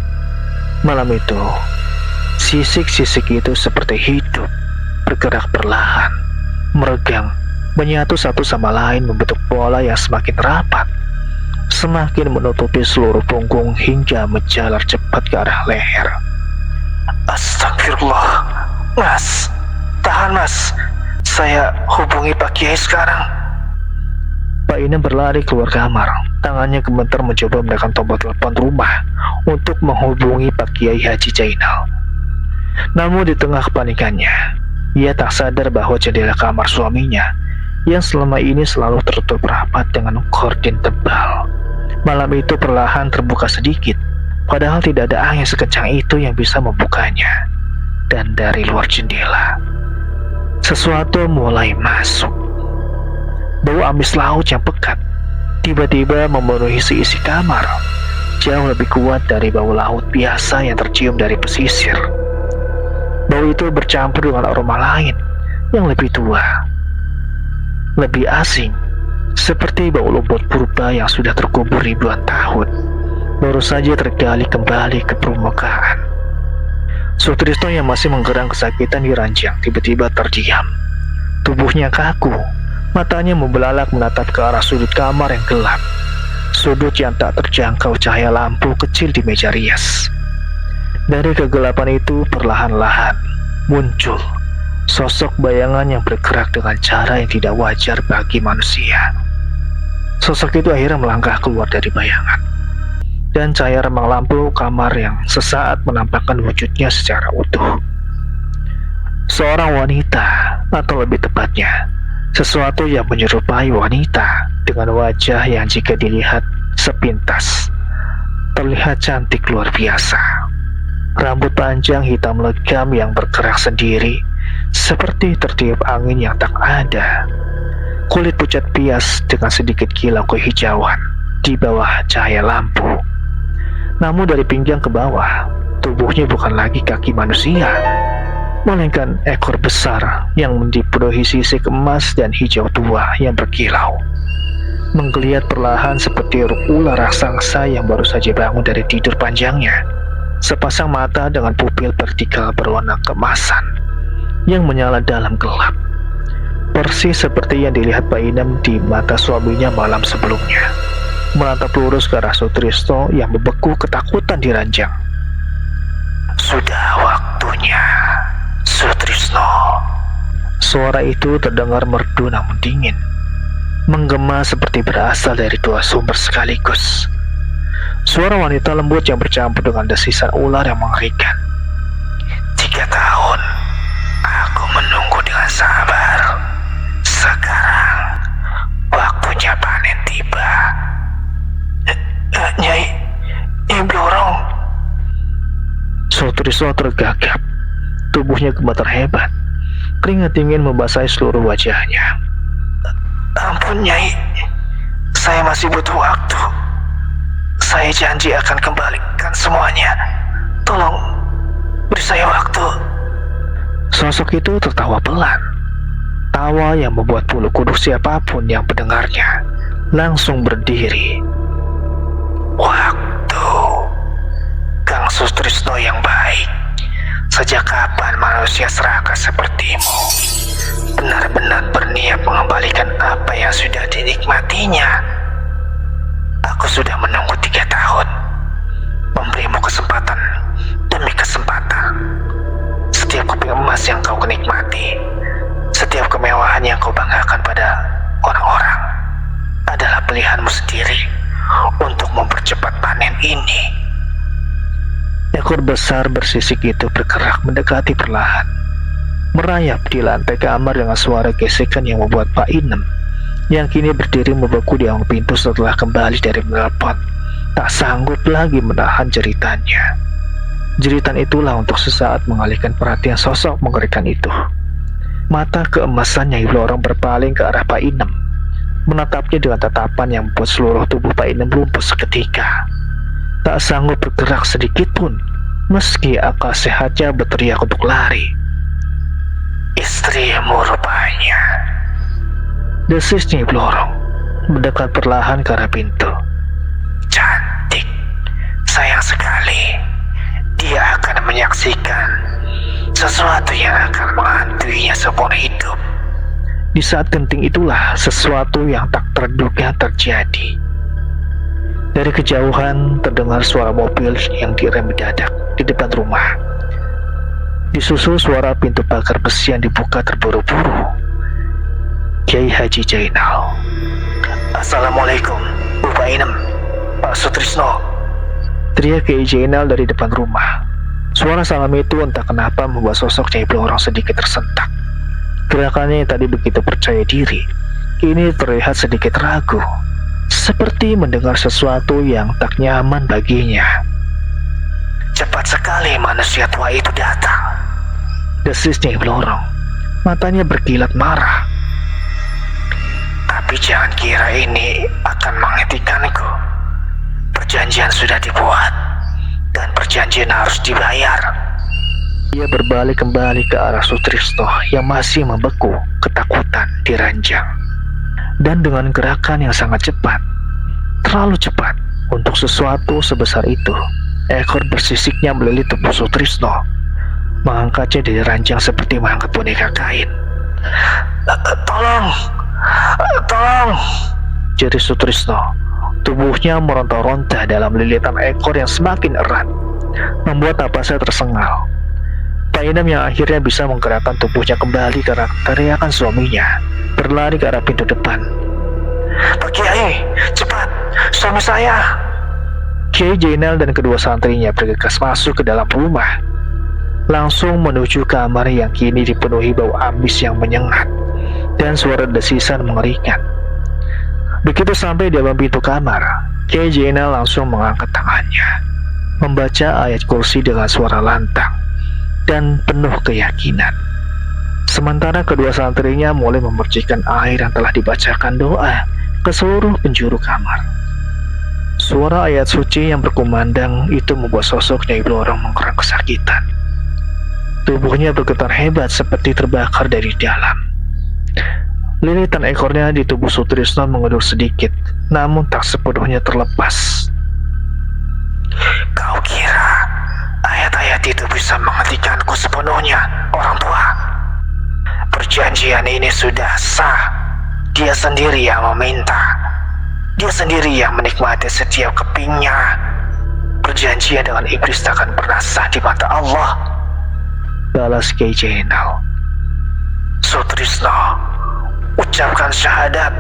Malam itu, sisik-sisik itu seperti hidup, bergerak perlahan, meregang, menyatu satu sama lain membentuk bola yang semakin rapat, semakin menutupi seluruh punggung hingga menjalar cepat ke arah leher. Astagfirullah, Mas, tahan Mas, saya hubungi Pak Kiai sekarang. Pak Inem berlari keluar kamar, tangannya gemetar mencoba menekan tombol telepon rumah untuk menghubungi Pak Kiai Haji Jainal. Namun di tengah kepanikannya, ia tak sadar bahwa jendela kamar suaminya yang selama ini selalu tertutup rapat dengan gorden tebal, malam itu perlahan terbuka sedikit, padahal tidak ada angin sekencang itu yang bisa membukanya. Dan dari luar jendela, sesuatu mulai masuk. Bau amis laut yang pekat tiba-tiba memenuhi seisi kamar, jauh lebih kuat dari bau laut biasa yang tercium dari pesisir. Bau itu bercampur dengan aroma lain yang lebih tua, lebih asing, seperti bau lumpur purba yang sudah terkubur ribuan tahun, baru saja tergali kembali ke permukaan. Sutrisno yang masih menggerang kesakitan di ranjang tiba-tiba terdiam. Tubuhnya kaku, matanya membelalak menatap ke arah sudut kamar yang gelap, sudut yang tak terjangkau cahaya lampu kecil di meja rias. Dari kegelapan itu perlahan-lahan muncul sosok bayangan yang bergerak dengan cara yang tidak wajar bagi manusia. Sosok itu akhirnya melangkah keluar dari bayangan, dan cahaya remang lampu kamar yang sesaat menampakkan wujudnya secara utuh. Seorang wanita, atau lebih tepatnya, sesuatu yang menyerupai wanita dengan wajah yang jika dilihat sepintas terlihat cantik luar biasa. Rambut panjang hitam legam yang bergerak sendiri seperti tertiup angin yang tak ada. Kulit pucat pias dengan sedikit kilau kehijauan di bawah cahaya lampu. Namun dari pinggang ke bawah, tubuhnya bukan lagi kaki manusia, melainkan ekor besar yang dipenuhi sisik emas dan hijau tua yang berkilau, menggeliat perlahan seperti ular raksasa yang baru saja bangun dari tidur panjangnya. Sepasang mata dengan pupil vertikal berwarna keemasan yang menyala dalam gelap, persis seperti yang dilihat Pak Inem di mata suaminya malam sebelumnya, menatap lurus ke arah Sutrisno yang membeku ketakutan di ranjang. Sudah waktunya, Sutrisno. Suara itu terdengar merdu namun dingin, menggema seperti berasal dari dua sumber sekaligus. Suara wanita lembut yang bercampur dengan desisan ular yang mengerikan. 3 tahun, aku menunggu dengan sabar. Sekarang, waktunya panen tiba. Nyai Blorong. Sutrisno tergagap, tubuhnya gemetar hebat, keringat dingin membasahi seluruh wajahnya. Ampun Nyai, saya masih butuh waktu. Saya janji akan kembalikan semuanya. Tolong beri saya waktu. Sosok itu tertawa pelan, tawa yang membuat bulu kuduk siapapun yang mendengarnya langsung berdiri. Waktu, Kang Sutrisno yang baik. Sejak kapan manusia serakah sepertimu benar-benar berniat mengembalikan apa yang sudah dinikmatinya? Aku sudah menunggu 3 tahun, memberimu kesempatan demi kesempatan. Setiap keping emas yang kau kenikmati, setiap kemewahan yang kau banggakan pada orang-orang adalah pilihanmu sendiri untuk mempercepat panen ini. Ekor besar bersisik itu bergerak mendekati perlahan, merayap di lantai kamar dengan suara gesekan yang membuat Pak Inem yang kini berdiri membeku di awang pintu setelah kembali dari menelpon tak sanggup lagi menahan jeritannya. Jeritan itulah untuk sesaat mengalihkan perhatian sosok mengerikan itu. Mata keemasan Nyai Blorong berpaling ke arah Pak Inem, menatapnya dengan tatapan yang membuat seluruh tubuh Pak Inem lumpuh seketika. Tak sanggup bergerak sedikit pun, meski akal sehatnya berteriak untuk lari. "Istrimu rupanya," desis Nyai Blorong, mendekat perlahan ke arah pintu. "Cantik, sayang sekali. Dia akan menyaksikan sesuatu yang akan menghantuinya seumur hidup." Di saat genting itulah sesuatu yang tak terduga terjadi. Dari kejauhan terdengar suara mobil yang direm mendadak di depan rumah. Disusul suara pintu pagar besi yang dibuka terburu-buru. Kiai Haji Jainal. "Assalamualaikum, Bu Pak Inem, Pak Sutrisno," teriak Kiai Jainal dari depan rumah. Suara salam itu entah kenapa membuat sosok Nyai Blorong sedikit tersentak. Gerakannya yang tadi begitu percaya diri, kini terlihat sedikit ragu, seperti mendengar sesuatu yang tak nyaman baginya. "Cepat sekali manusia tua itu datang," desis Nyai Blorong. Matanya berkilat marah. "Tapi jangan kira ini akan menghentikanku. Perjanjian sudah dibuat, dan perjanjian harus dibayar." Ia berbalik kembali ke arah Sutrisno yang masih membeku ketakutan di ranjang. Dan dengan gerakan yang sangat cepat, terlalu cepat untuk sesuatu sebesar itu, ekor bersisiknya melilit tubuh Sutrisno, mengangkatnya dari ranjang seperti mengangkat boneka kain. Tolong, jeri Sutrisno. Tubuhnya meronta-ronta dalam lilitan ekor yang semakin erat, membuat napasnya tersengal. Pak Inem yang akhirnya bisa menggerakkan tubuhnya kembali karena teriakan suaminya, berlari ke arah pintu depan. "Pak Kiai, cepat, suami saya!" Kiai Jainal dan kedua santrinya bergegas masuk ke dalam rumah, langsung menuju kamar yang kini dipenuhi bau amis yang menyengat dan suara desisan mengerikan. Begitu sampai di dalam pintu kamar, Kiai Jainal langsung mengangkat tangannya, membaca ayat kursi dengan suara lantang dan penuh keyakinan. Sementara kedua santrinya mulai memercikan air yang telah dibacakan doa ke seluruh penjuru kamar. Suara ayat suci yang berkumandang itu membuat sosok Nyai Blorong mengkerang kesakitan. Tubuhnya bergetar hebat seperti terbakar dari dalam. Lilitan ekornya di tubuh Sutrisno mengedur sedikit, namun tak sepenuhnya terlepas. "Kau kira ayat-ayat itu bisa menghentikanku sepenuhnya, orang tua? Perjanjian ini sudah sah. Dia sendiri yang meminta. Dia sendiri yang menikmati setiap kepingnya. Perjanjian dengan iblis takkan pernah sah di mata Allah," balas Kiai Jainal. "Sutrisno, ucapkan syahadat.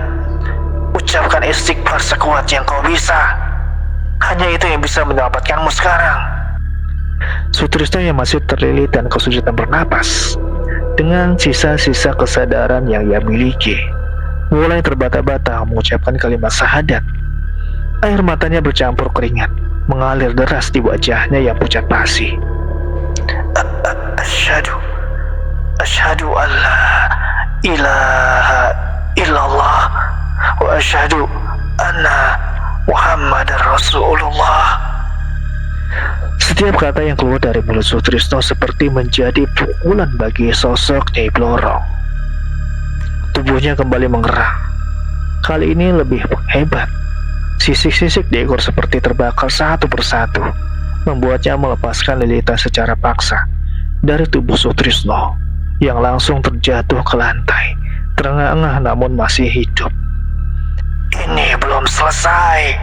Ucapkan istighfar sekuat yang kau bisa. Hanya itu yang bisa menyelamatkanmu sekarang." Sutrisno yang masih terlilit dan kesulitan bernapas, dengan sisa-sisa kesadaran yang ia miliki, mulai terbata-bata mengucapkan kalimat syahadat. Air matanya bercampur keringat, mengalir deras di wajahnya yang pucat pasi. Asyhadu an la ilaha illallah wa asyhadu anna Muhammadar Rasulullah. Setiap kata yang keluar dari mulut Sutrisno seperti menjadi pukulan bagi sosok Nyai Blorong. Tubuhnya kembali menggerak. Kali ini lebih hebat. Sisik-sisik di ekor seperti terbakar satu persatu, membuatnya melepaskan lilitan secara paksa dari tubuh Sutrisno yang langsung terjatuh ke lantai, terengah-engah namun masih hidup. "Ini belum selesai,"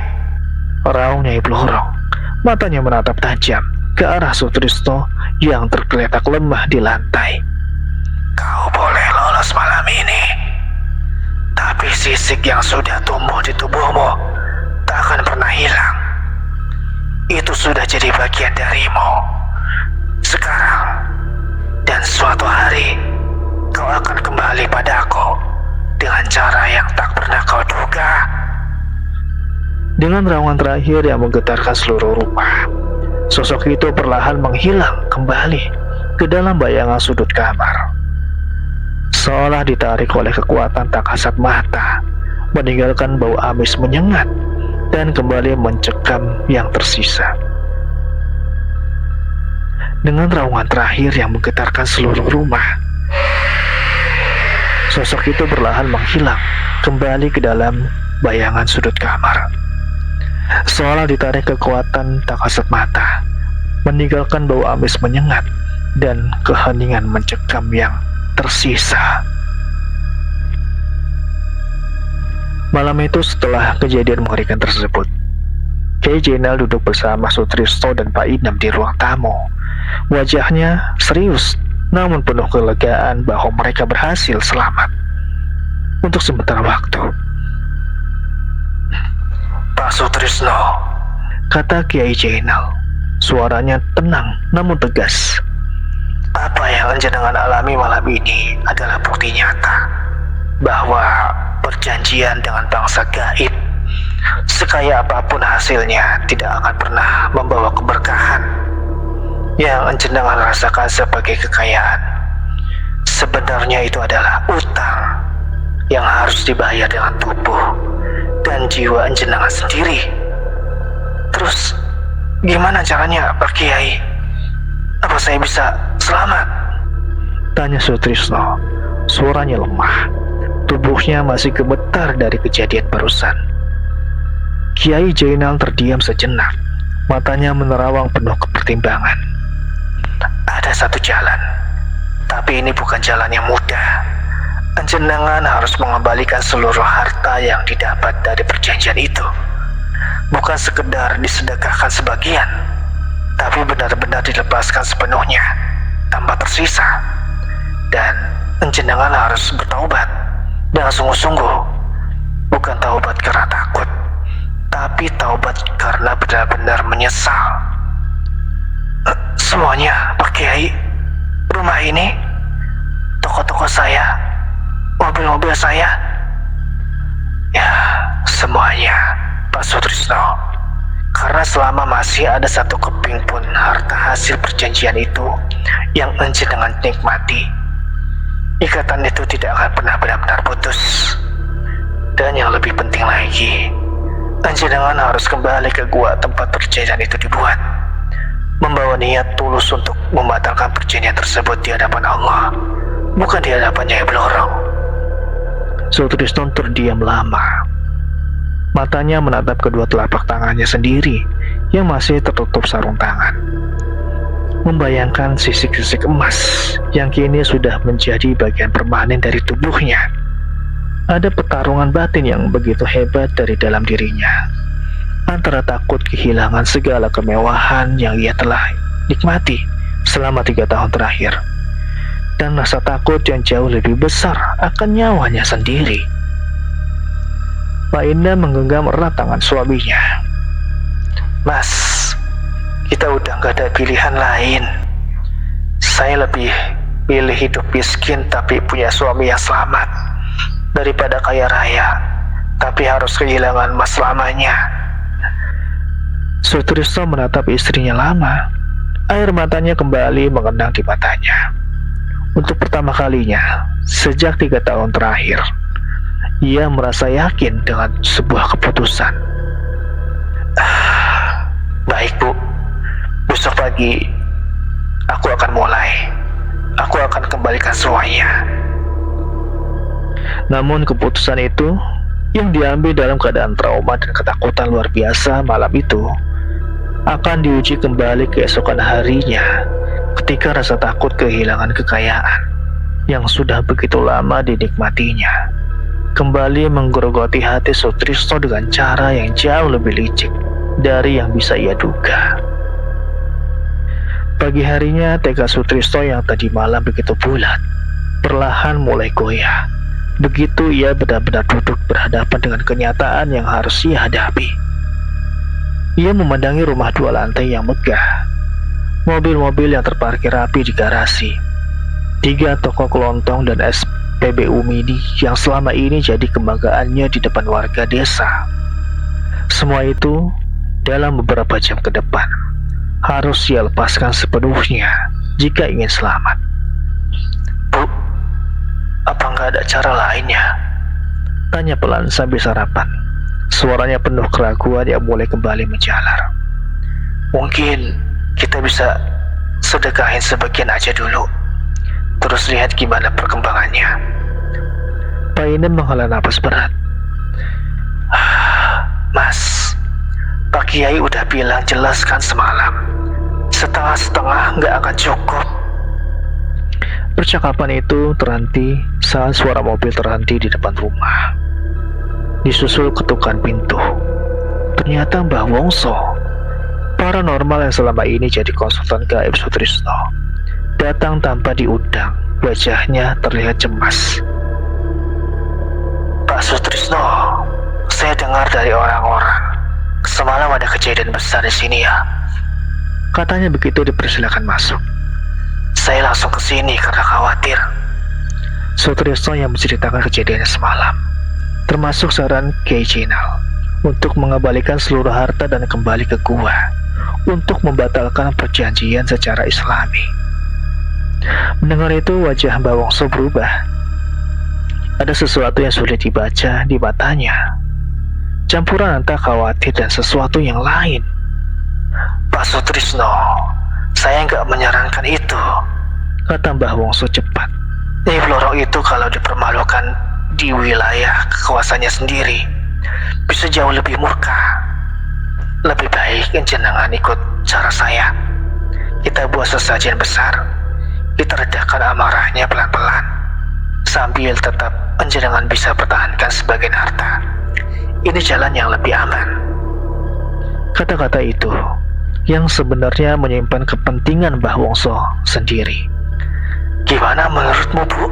raung Nyai Blorong. Matanya menatap tajam ke arah Sutrisno yang tergeletak lemah di lantai. "Kau boleh lolos malam ini, tapi sisik yang sudah tumbuh di tubuhmu tak akan pernah hilang. Itu sudah jadi bagian darimu. Sekarang dan suatu hari kau akan kembali padaku dengan cara yang tak pernah kau duga." Dengan raungan terakhir yang menggetarkan seluruh rumah, Sosok itu perlahan menghilang kembali ke dalam bayangan sudut kamar. Seolah ditarik oleh kekuatan tak kasat mata, meninggalkan bau amis menyengat dan kembali mencekam yang tersisa. Dengan raungan terakhir yang menggetarkan seluruh rumah, sosok itu perlahan menghilang kembali ke dalam bayangan sudut kamar. Seolah ditarik kekuatan tak kasat mata, meninggalkan bau amis menyengat dan keheningan mencekam yang tersisa. Malam itu setelah kejadian mengerikan tersebut, Kyai Jainal duduk bersama Sutrisno dan Pak Idam di ruang tamu. Wajahnya serius, namun penuh kelegaan bahwa mereka berhasil selamat untuk sementara waktu. "Pak Sutrisno," kata Kyai Jainal. Suaranya tenang namun tegas. "Apa yang jenengan alami malam ini adalah bukti nyata bahwa perjanjian dengan bangsa gaib, sekaya apapun hasilnya, tidak akan pernah membawa keberkahan. Yang jenengan rasakan sebagai kekayaan, sebenarnya itu adalah utang yang harus dibayar dengan tubuh dan jiwa jenengan sendiri. Terus gimana caranya, Pak Kiai? Apa saya bisa selamat?" tanya Sutrisno. Suaranya lemah. Tubuhnya masih gemetar dari kejadian barusan. Kyai Jainal terdiam sejenak. Matanya menerawang penuh kepertimbangan. "Ada satu jalan, tapi ini bukan jalan yang mudah. Jenengan harus mengembalikan seluruh harta yang didapat dari perjanjian itu. Bukan sekedar disedekahkan sebagian, tapi benar-benar dilepaskan sepenuhnya tanpa tersisa. Dan jenengan harus bertaubat dengan sungguh-sungguh. Bukan taubat karena takut, tapi taubat karena benar-benar menyesal. Semuanya, Pak Kiai, rumah ini, toko-toko saya, mobil-mobil saya, ya semuanya, Pak Sutrisno. Karena selama masih ada satu keping pun harta hasil perjanjian itu yang jenengan nikmati, ikatan itu tidak akan pernah benar-benar putus. Dan yang lebih penting lagi, jenengan harus kembali ke gua tempat perjanjian itu dibuat, membawa niat tulus untuk membatalkan perjanjian tersebut di hadapan Allah, bukan di hadapan Nyai Blorong." Sutrisno terdiam lama. Matanya menatap kedua telapak tangannya sendiri yang masih tertutup sarung tangan. Membayangkan sisik-sisik emas yang kini sudah menjadi bagian permanen dari tubuhnya. Ada pertarungan batin yang begitu hebat dari dalam dirinya, antara takut kehilangan segala kemewahan yang ia telah nikmati selama 3 tahun terakhir, dan rasa takut yang jauh lebih besar akan nyawanya sendiri. Pak Indah menggenggam erat tangan suaminya. "Mas, kita udah gak ada pilihan lain. Saya lebih pilih hidup miskin tapi punya suami yang selamat, daripada kaya raya tapi harus kehilangan mas selamanya." Sutrisno menatap istrinya lama. Air matanya kembali mengenang di matanya. Untuk pertama kalinya sejak 3 tahun terakhir, ia merasa yakin dengan sebuah keputusan. "Baik, Bu. Besok pagi aku akan mulai. Aku akan kembalikan semuanya." Namun keputusan itu yang diambil dalam keadaan trauma dan ketakutan luar biasa malam itu akan diuji kembali keesokan harinya, ketika rasa takut kehilangan kekayaan yang sudah begitu lama dinikmatinya kembali menggerogoti hati Sutrisno dengan cara yang jauh lebih licik dari yang bisa ia duga. Pagi harinya, tekad Sutrisno yang tadi malam begitu bulat perlahan mulai goyah begitu ia benar-benar duduk berhadapan dengan kenyataan yang harus ia hadapi. Ia memandangi rumah 2 lantai yang megah, mobil-mobil yang terparkir rapi di garasi, 3 toko kelontong dan SPBU mini yang selama ini jadi kebanggaannya di depan warga desa. Semua itu dalam beberapa jam ke depan harus harus ia lepaskan sepenuhnya jika ingin selamat. Bu, apa nggak ada cara lainnya? Tanya pelan sambil sarapan. Suaranya penuh keraguan yang mulai kembali menjalar. Mungkin kita bisa sedekahin sebagian aja dulu, terus lihat gimana perkembangannya. Pak Inem menghela napas berat. Mas, Pak Kiai udah bilang jelas kan semalam, setengah-setengah nggak akan cukup. Percakapan itu terhenti saat suara mobil terhenti di depan rumah. Disusul ketukan pintu. Ternyata Mbah Wongso, paranormal yang selama ini jadi konsultan gaib Sutrisno, datang tanpa diundang. Wajahnya terlihat cemas. Pak Sutrisno, saya dengar dari orang-orang semalam ada kejadian besar di sini ya. Katanya begitu dipersilakan masuk. Saya langsung ke sini karena khawatir. Sutrisno yang menceritakan kejadiannya semalam, termasuk saran Kiai Jinal untuk mengembalikan seluruh harta dan kembali ke gua untuk membatalkan perjanjian secara Islami. Mendengar itu wajah Mbah Wongso berubah. Ada sesuatu yang sulit dibaca di matanya, campuran antara khawatir dan sesuatu yang lain. Pak Sutrisno, saya nggak menyarankan itu, kata Mbah Wongso cepat. Nyai Blorong itu kalau dipermalukan di wilayah kekuasaannya sendiri, bisa jauh lebih murka. Lebih baik jenengan ikut cara saya. Kita buat sesajian besar, kita redakan amarahnya pelan-pelan, sambil tetap jenengan bisa pertahankan sebagian harta. Ini jalan yang lebih aman. Kata-kata itu yang sebenarnya menyimpan kepentingan Mbah Wongso sendiri. Gimana menurutmu, Bu?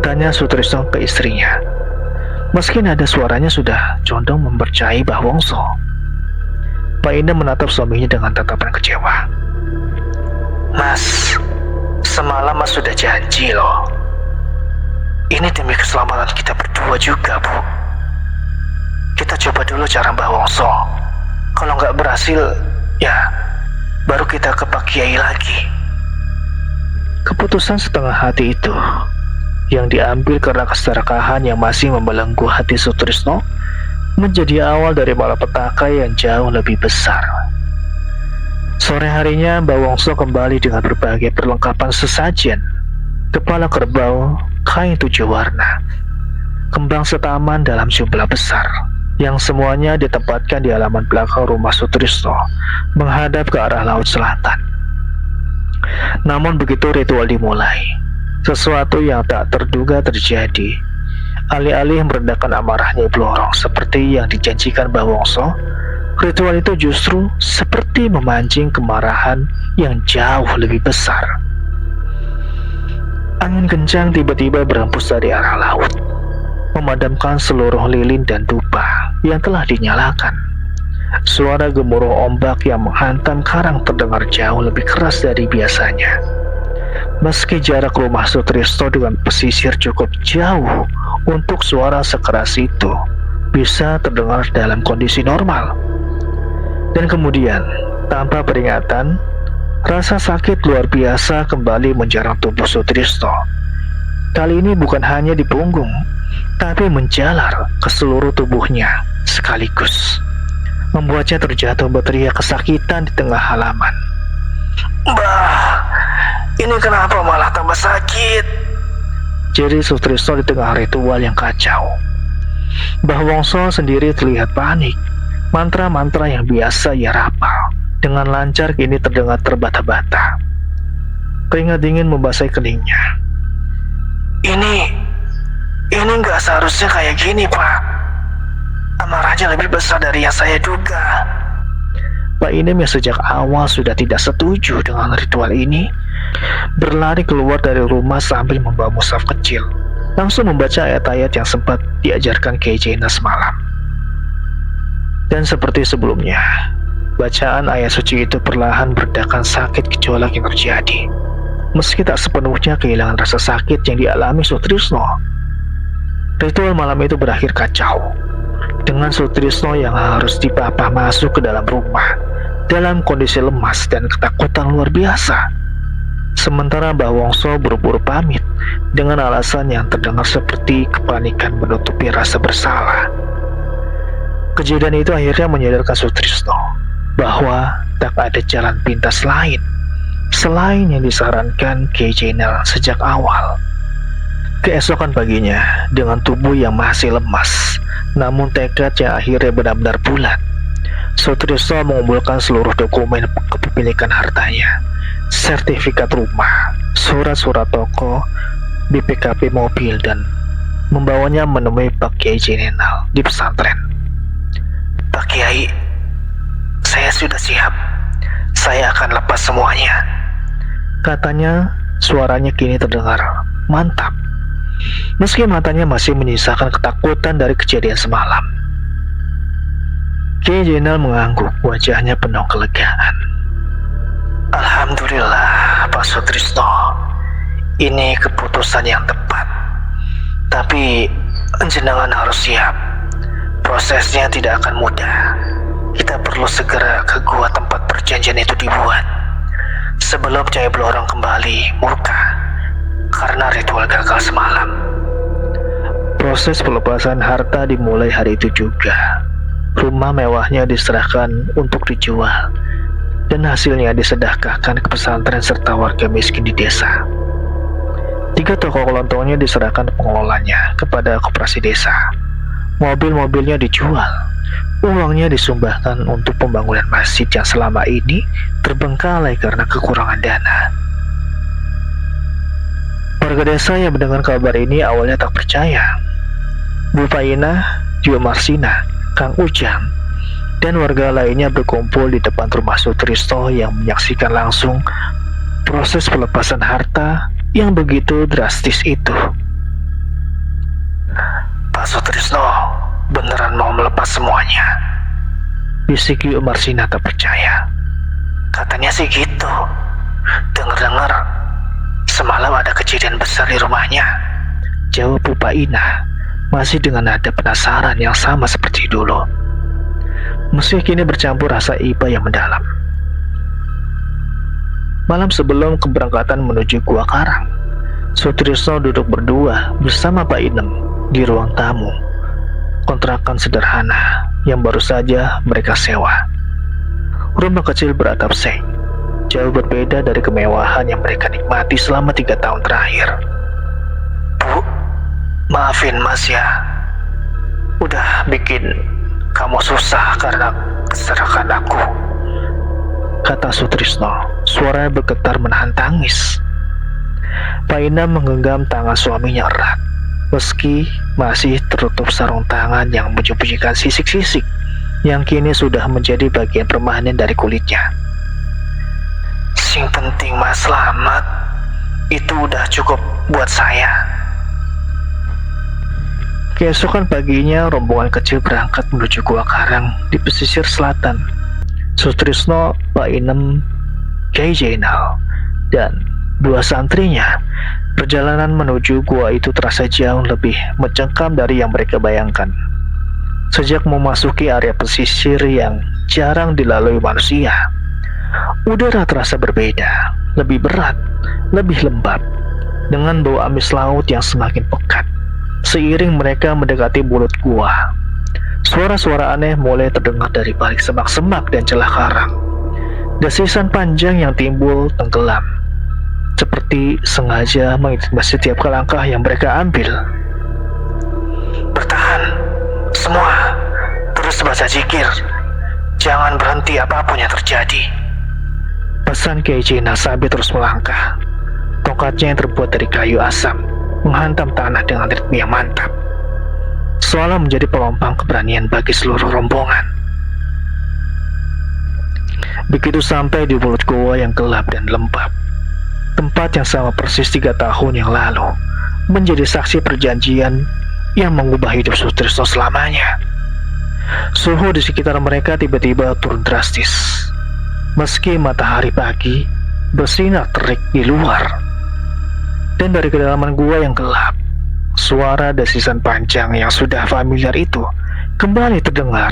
Tanya Sutrisno ke istrinya. Meski nada suaranya sudah condong mempercayai Mbah Wongso. Pak Inem menatap suaminya dengan tatapan kecewa. Mas, semalam Mas sudah janji loh. Ini demi keselamatan kita berdua juga, Bu. Kita coba dulu cara Mbah Wongso. Kalau nggak berhasil, ya baru kita ke Pak Kiai lagi. Keputusan setengah hati itu yang diambil karena keserakahan yang masih membelenggu hati Sutrisno menjadi awal dari malapetaka yang jauh lebih besar. Sore harinya Mbah Wongso kembali dengan berbagai perlengkapan sesajen: kepala kerbau, kain 7 warna, kembang setaman dalam jumlah besar, yang semuanya ditempatkan di halaman belakang rumah Sutrisno menghadap ke arah laut selatan. Namun begitu ritual dimulai, sesuatu yang tak terduga terjadi. Alih-alih meredakan amarahnya Blorong seperti yang dijanjikan Mbah Wongso, ritual itu justru seperti memancing kemarahan yang jauh lebih besar. Angin kencang tiba-tiba berhembus dari arah laut, memadamkan seluruh lilin dan dupa yang telah dinyalakan. Suara gemuruh ombak yang menghantam karang terdengar jauh lebih keras dari biasanya. Meski jarak rumah Sutrisno dengan pesisir cukup jauh untuk suara sekeras itu bisa terdengar dalam kondisi normal. Dan kemudian, tanpa peringatan, rasa sakit luar biasa kembali menjarang tubuh Sutrisno. Kali ini bukan hanya di punggung, tapi menjalar ke seluruh tubuhnya sekaligus, membuatnya terjatuh berteriak kesakitan di tengah halaman. Mbah, ini kenapa malah tambah sakit? Jadi Sutrisno di tengah ritual yang kacau. Mbah Wongso sendiri terlihat panik. Mantra-mantra yang biasa ia rapal dengan lancar kini terdengar terbata-bata. Keringat dingin membasahi keningnya. Ini nggak seharusnya kayak gini, Pak. Amarahnya lebih besar dari yang saya duga. Pak Inem yang sejak awal sudah tidak setuju dengan ritual ini, berlari keluar dari rumah sambil membawa mushaf kecil, langsung membaca ayat-ayat yang sempat diajarkan Kiai Jaina semalam. Dan seperti sebelumnya, bacaan ayat suci itu perlahan meredakan sakit gejolak yang terjadi, meski tak sepenuhnya kehilangan rasa sakit yang dialami Sutrisno. Ritual malam itu berakhir kacau, dengan Sutrisno yang harus dipapah masuk ke dalam rumah dalam kondisi lemas dan ketakutan luar biasa. Sementara Mbah Wongso buru-buru pamit dengan alasan yang terdengar seperti kepanikan menutupi rasa bersalah. Kejadian itu akhirnya menyadarkan Sutrisno bahwa tak ada jalan pintas lain selain yang disarankan Kiai Jainal sejak awal. Keesokan paginya, dengan tubuh yang masih lemas, namun tekad yang akhirnya benar-benar bulat, Sutrisno mengumpulkan seluruh dokumen kepemilikan hartanya, sertifikat rumah, surat-surat toko, BPKB mobil, dan membawanya menemui Pak Kiai Jainal di pesantren. "Pak Kiai, saya sudah siap. Saya akan lepas semuanya," katanya. Suaranya kini terdengar mantap, meski matanya masih menyisakan ketakutan dari kejadian semalam. Kiai Jainal mengangguk, wajahnya penuh kelegaan. "Alhamdulillah Pak Sutrisno, ini keputusan yang tepat. Tapi jenengan harus siap. Prosesnya tidak akan mudah. Kita perlu segera ke gua tempat perjanjian itu dibuat, sebelum Cahaya Blorong kembali murka karena ritual gagal semalam." Proses pelepasan harta dimulai hari itu juga. Rumah mewahnya diserahkan untuk dijual, dan hasilnya disedekahkan ke pesantren serta warga miskin di desa. 3 toko kelontongnya diserahkan pengelolanya kepada koperasi desa. Mobil-mobilnya dijual. Uangnya disumbangkan untuk pembangunan masjid yang selama ini terbengkalai karena kekurangan dana. Warga desa yang mendengar kabar ini awalnya tak percaya. Bu Painah, juga Marsina, Kang Ujang, dan warga lainnya berkumpul di depan rumah Sutrisno yang menyaksikan langsung proses pelepasan harta yang begitu drastis itu. "Pak Sutrisno beneran mau melepas semuanya?" bisik Yu Marsina tak percaya. "Katanya sih gitu. Dengar-dengar semalam ada kejadian besar di rumahnya," jawab Bu Painah, masih dengan nada penasaran yang sama seperti dulu, meski kini bercampur rasa iba yang mendalam. Malam sebelum keberangkatan menuju Gua Karang, Sutrisno duduk berdua bersama Pak Inem di ruang tamu kontrakan sederhana yang baru saja mereka sewa. Rumah kecil beratap seng, jauh berbeda dari kemewahan yang mereka nikmati selama 3 tahun terakhir. "Bu, maafin Mas ya, udah bikin kamu susah karena keserakan aku," kata Sutrisno. Suaranya bergetar menahan tangis. Pak Inam menggenggam tangan suaminya erat, meski masih tertutup sarung tangan yang menyembunyikan sisik-sisik yang kini sudah menjadi bagian permanen dari kulitnya. "Sing penting Mas selamat, itu udah cukup buat saya." Keesokan paginya, rombongan kecil berangkat menuju Gua Karang di pesisir selatan. Sutrisno, Pak Inem, Kiai Jainal, dan 2 santrinya. Perjalanan menuju gua itu terasa jauh lebih mencekam dari yang mereka bayangkan. Sejak memasuki area pesisir yang jarang dilalui manusia, udara terasa berbeda, lebih berat, lebih lembab, dengan bau amis laut yang semakin pekat. Seiring mereka mendekati mulut gua, suara-suara aneh mulai terdengar dari balik semak-semak dan celah karang. Desisan panjang yang timbul tenggelam, seperti sengaja mengintimidasi setiap langkah yang mereka ambil. "Bertahan, semua. Terus baca zikir. Jangan berhenti apapun yang terjadi," pesan Kiai Jainal sambil terus melangkah. Tongkatnya yang terbuat dari kayu asam menghantam tanah dengan ritme yang mantap, seolah menjadi pelompang keberanian bagi seluruh rombongan. Begitu sampai di mulut gua yang gelap dan lembab, tempat yang sama persis 3 tahun yang lalu menjadi saksi perjanjian yang mengubah hidup Sutrisno selamanya. Suhu di sekitar mereka tiba-tiba turun drastis, meski matahari pagi bersinar terik di luar. Dan dari kedalaman gua yang gelap, suara desisan panjang yang sudah familiar itu kembali terdengar.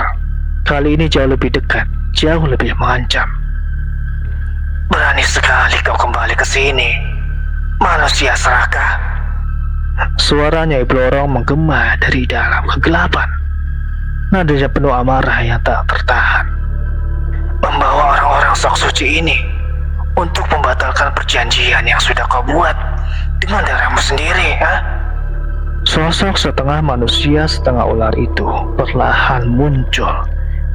Kali ini jauh lebih dekat jauh lebih mengancam. "Berani sekali kau kembali ke sini, manusia serakah." Suara Nyai Blorong menggema dari dalam kegelapan. Nadanya penuh amarah yang tak tertahan. "Membawa orang-orang sok suci ini untuk membatalkan perjanjian yang sudah kau buat dengan darahmu sendiri, ha?" Sosok setengah manusia setengah ular itu perlahan muncul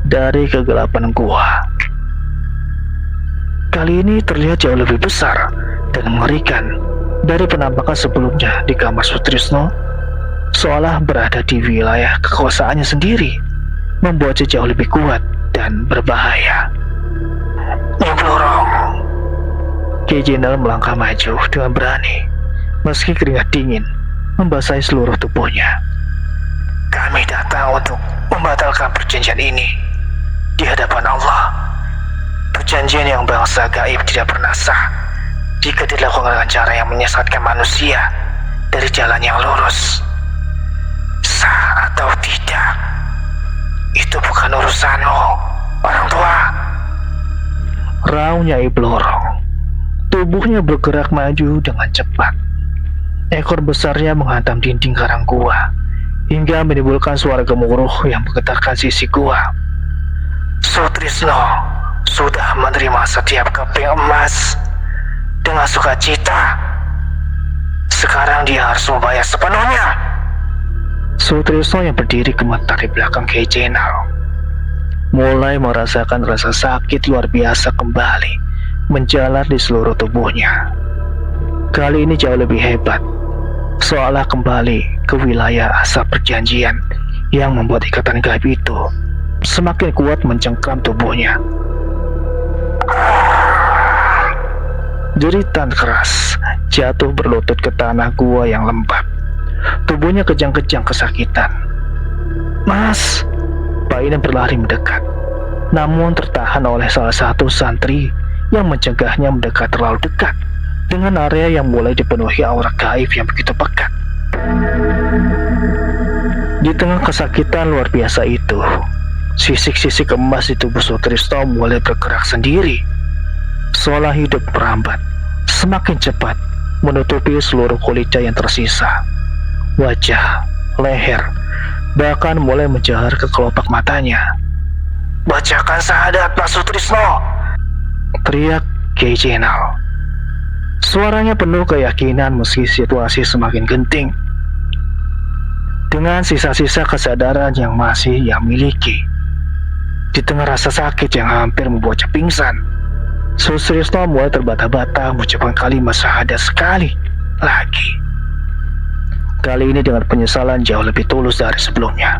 dari kegelapan gua. Kali ini terlihat jauh lebih besar dan mengerikan dari penampakan sebelumnya di kamar Sutrisno, seolah berada di wilayah kekuasaannya sendiri, membuatnya jauh lebih kuat dan berbahaya. "Nyai Blorong." Ki Jenderal melangkah maju dengan berani, meski keringat dingin membasahi seluruh tubuhnya. "Kami datang untuk membatalkan perjanjian ini di hadapan Allah. Perjanjian yang bangsa gaib tidak pernah sah jika dilakukan dengan cara yang menyesatkan manusia dari jalan yang lurus. Sah atau tidak, itu bukan urusanmu, orang tua." Raung Nyai Blorong. Tubuhnya bergerak maju dengan cepat. Ekor besarnya menghantam dinding karang gua hingga menimbulkan suara gemuruh yang menggetarkan sisi gua. "Sutrisno sudah menerima setiap keping emas dengan sukacita. Sekarang dia harus membayar sepenuhnya." Sutrisno yang berdiri gemetar di belakang Ki Jenderal mulai merasakan rasa sakit luar biasa kembali menjalar di seluruh tubuhnya. Kali ini jauh lebih hebat, seolah kembali ke wilayah asap perjanjian yang membuat ikatan gaib itu semakin kuat mencengkram tubuhnya. Jeritan keras jatuh berlutut ke tanah gua yang lembab. Tubuhnya kejang-kejang kesakitan. "Mas!" Pak Inem berlari mendekat, namun tertahan oleh salah satu santri yang mencegahnya mendekat terlalu dekat dengan area yang mulai dipenuhi aura gaib yang begitu pekat. Di tengah kesakitan luar biasa itu, sisik-sisik emas di tubuh Sutrisno mulai bergerak sendiri, seolah hidup merambat semakin cepat menutupi seluruh kulitnya yang tersisa. Wajah, leher, bahkan mulai menjahar ke kelopak matanya. "Bacakan syahadat, Mas Sutrisno!" teriak Ki Jenderal. Suaranya penuh keyakinan meski situasi semakin genting. Dengan sisa-sisa kesadaran yang masih ia miliki, di tengah rasa sakit yang hampir membuatnya pingsan, Sutrisno mulai terbata-bata mengucapkan kalimat syahadat sekali lagi. Kali ini dengan penyesalan jauh lebih tulus dari sebelumnya.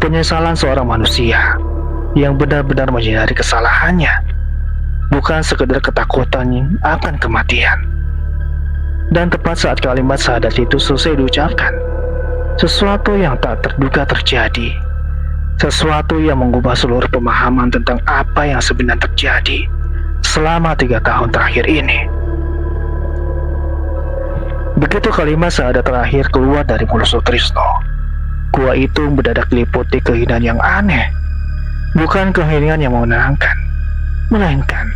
Penyesalan seorang manusia yang benar-benar menyadari kesalahannya, bukan sekedar ketakutan akan kematian. Dan tepat saat kalimat syahadat itu selesai diucapkan, sesuatu yang tak terduga terjadi. Sesuatu yang mengubah seluruh pemahaman tentang apa yang sebenarnya terjadi selama 3 tahun terakhir ini. Begitu kalimat syahadat terakhir keluar dari mulut Sutrisno, gua itu mendadak diliputi keheningan yang aneh. Bukan keheningan yang menenangkan, melainkan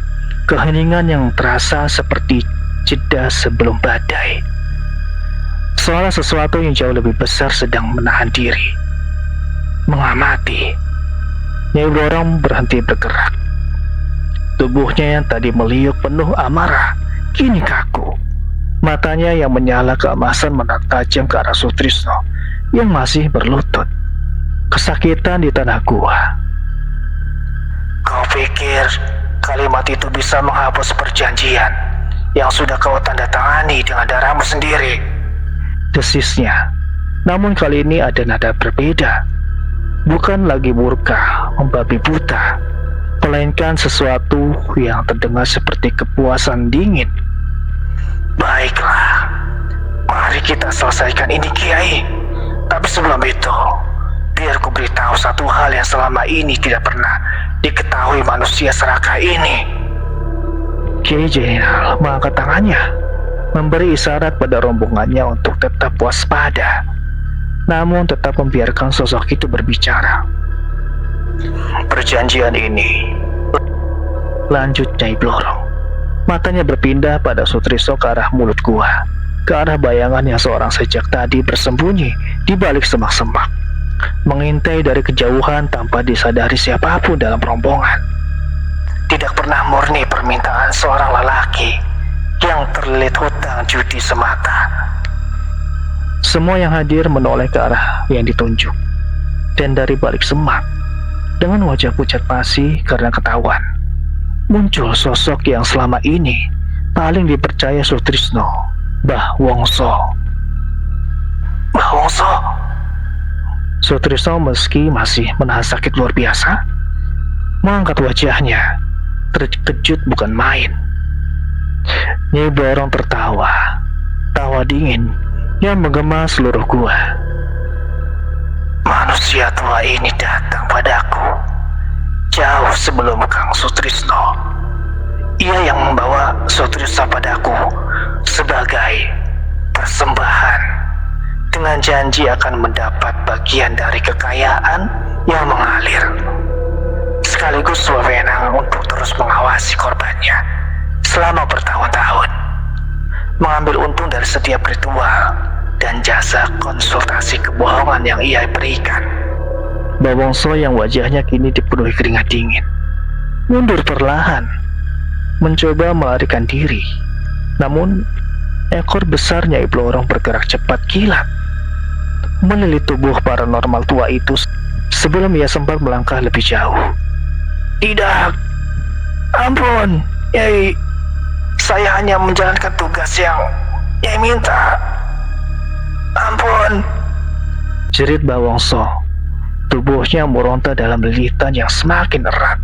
keheningan yang terasa seperti jeda sebelum badai. Seolah sesuatu yang jauh lebih besar sedang menahan diri, mengamati. Nyai Blorong berhenti bergerak. Tubuhnya yang tadi meliuk penuh amarah kini kaku. Matanya yang menyala keemasan menatap tajam ke arah Sutrisno yang masih berlutut, kesakitan di tanah gua. "Kau pikir kalimat itu bisa menghapus perjanjian yang sudah kau tanda tangani dengan darahmu sendiri?" desisnya. Namun kali ini ada nada berbeda. Bukan lagi murka, membabi buta, melainkan sesuatu yang terdengar seperti kepuasan dingin. "Baiklah, mari kita selesaikan ini, Kiai. Tapi sebelum itu, biar ku beritahu satu hal yang selama ini tidak pernah diketahui manusia serakah ini." Ki Jenderal mengangkat tangannya, memberi isyarat pada rombongannya untuk tetap waspada, namun tetap membiarkan sosok itu berbicara. "Perjanjian ini Lanjut Nyai Blorong. Matanya berpindah pada Sutrisno ke arah mulut gua, ke arah bayangan yang seorang sejak tadi bersembunyi di balik semak-semak, mengintai dari kejauhan tanpa disadari siapapun dalam rombongan. Tidak pernah murni permintaan seorang lelaki yang terlilit hutang judi semata. Semua yang hadir menoleh ke arah yang ditunjuk, dan dari balik semak, dengan wajah pucat pasi karena ketahuan, muncul sosok yang selama ini paling dipercaya Sutrisno, Mbah Wongso. Mbah Wongso. Sutrisno meski masih menahan sakit luar biasa, mengangkat wajahnya, terkejut bukan main. Nyai Blorong tertawa, tawa dingin yang menggema seluruh gua. Manusia tua ini datang padaku jauh sebelum Kang Sutrisno. Ia yang membawa Sutrisno padaku sebagai persembahan, dengan janji akan mendapat bagian dari kekayaan yang mengalir, sekaligus wewenang untuk terus mengawasi korbannya selama bertahun-tahun, mengambil untung dari setiap ritual dan jasa konsultasi kebohongan yang ia berikan. Mbah Wongso yang wajahnya kini dipenuhi keringat dingin mundur perlahan, mencoba melarikan diri. Namun ekor besar Nyai Blorong bergerak cepat kilat, melilit tubuh paranormal tua itu sebelum ia sempat melangkah lebih jauh. Tidak, ampun, Nyai. Saya hanya menjalankan tugas yang Nyai minta. Ampun, jerit Mbah Wongso. Tubuhnya meronta dalam lilitan yang semakin erat.